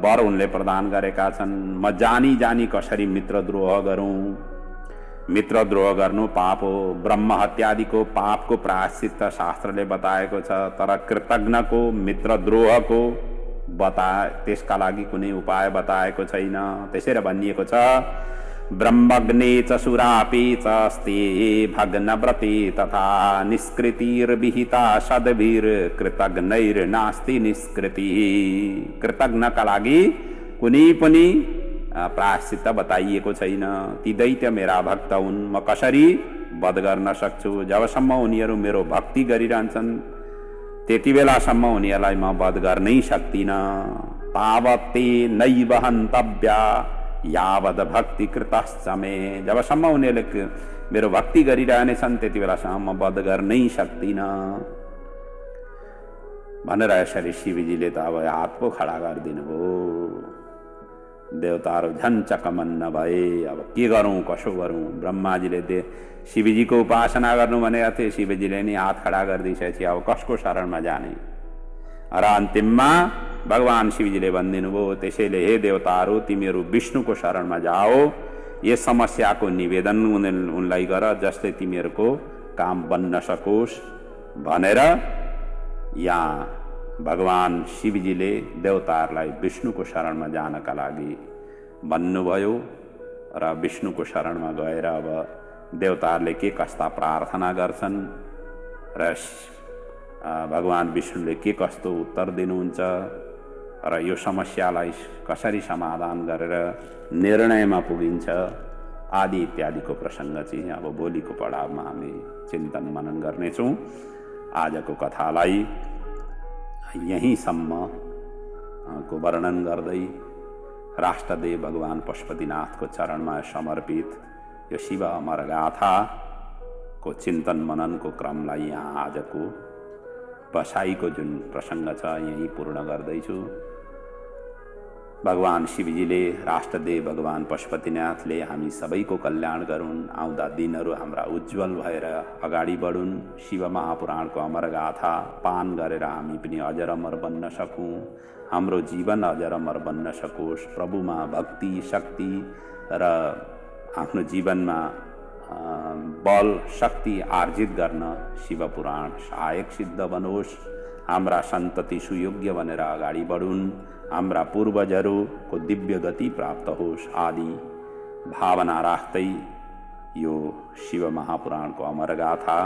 वर उनले प्रदान गरेका छन्। म जानी जानी कसरी मित्रद्रोह गरौँ। मित्रद्रोह गर्नु पाप हो। ब्रह्म हत्यादिको पापको प्रायश्चित शास्त्रले बताएको छ, तर कृतज्ञको मित्रद्रोहको त्यसका लागि कुनै उपाय बताएको छैन। त्यसैले भनिएको छ, ब्रह्मग्ने च सुरापे च अस्ति भग्नव्रते तथा निष्कृतिर्विहिता सद्भिर कृतज्ञैर्नास्ति निष्कृति। कृतज्ञका लागि कुनै पनि प्रायश्चित बताइएको छैन। ती दैत्य मेरा भक्त हुन्, म कसरी वध गर्न सक्छु। जबसम्म उनीहरू मेरो भक्ति गरिरहन्छन् त्यति बेलासम्म उनीहरूलाई म वध गर्नै सक्दिनँ। तावत्ते नैव हन्तव्या यावद् भक्ति कृतश्च मे। जबसम्म उनीहरूले मेरो भक्ति गरिरहनेछन् त्यति बेलासम्म म वध गर्नै सक्दिनँ भनेर यसरी शिवजीले त अब हात पो खडा गरिदिनु भयो। देवताहरू झन् चकमन्न भए। अब के गरौँ, कसो गरौँ। ब्रह्माजीले शिवजीको उपासना गर्नु भनेका थिए, शिवजीले नि हात खडा गरिदिइसकेपछि अब कसको शरणमा जाने। र अन्तिममा भगवान शिवजीले भनिदिनु भयो, त्यसैले हे देवताहरू तिमीहरू विष्णुको शरणमा जाओ, यस समस्याको निवेदन उनलाई गर जसले तिमीहरूको काम बन्न सकोस् भनेर यहाँ भगवान शिवजीले देवताहरूलाई विष्णुको शरणमा जानका लागि भन्नुभयो। र विष्णुको शरणमा गएर अब देवताहरूले के कस्ता प्रार्थना गर्छन् र भगवान विष्णुले के कस्तो उत्तर दिनुहुन्छ र यो समस्यालाई कसरी समाधान गरेर निर्णयमा पुगिन्छ आदि इत्यादिको प्रसङ्ग चाहिँ अब भोलिको पडावमा हामी चिन्तन मनन गर्नेछौँ। आजको कथालाई यहीँसम्म को वर्णन गर्दै राष्ट्रदेव भगवान पशुपतिनाथको चरणमा समर्पित यो शिव अमर गाथाको चिन्तन मननको क्रमलाई यहाँ आजको बसाइको जुन प्रसङ्ग छ यही पूर्ण गर्दैछु। भगवान शिवजीले राष्ट्रदेव भगवान पशुपतिनाथले हामी सबैको कल्याण गरून्, आउँदा दिनहरू हाम्रा उज्जवल भएर अगाडि बढुन्, शिव महापुराणको अमर गाथा पान गरेर हामी पनि अजर अमर बन्न सकौँ, हाम्रो जीवन अजर अमर बन्न सकोस्, प्रभुमा भक्ति शक्ति र आफ्नो जीवनमा बल शक्ति आर्जित गर्न शिवपुराण सहायक सिद्ध बनोस्, हाम्रा सन्तति सुयोग्य बनेर अगाडि बढुन्, हाम्रा पूर्वजहरूको दिव्य गति प्राप्त होस् आदि भावना राख्दै यो शिव महापुराणको अमर गाथा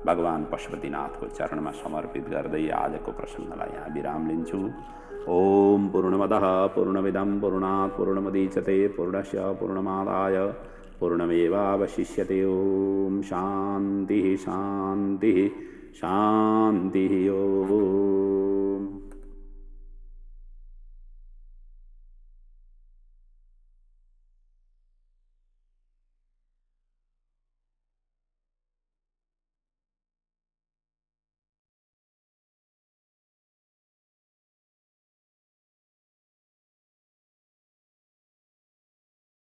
भगवान पशुपतिनाथको चरणमा समर्पित गर्दै आजको प्रसङ्गलाई यहाँ विराम लिन्छु। ओम पूर्णमदः पूर्णमिदं पूर्णात् पूर्णमुदच्यते पूर्णस्य पूर्णमादाय पूर्णमेवावशिष्यते। ओम शान्तिः शान्तिः शान्तिः। ओम।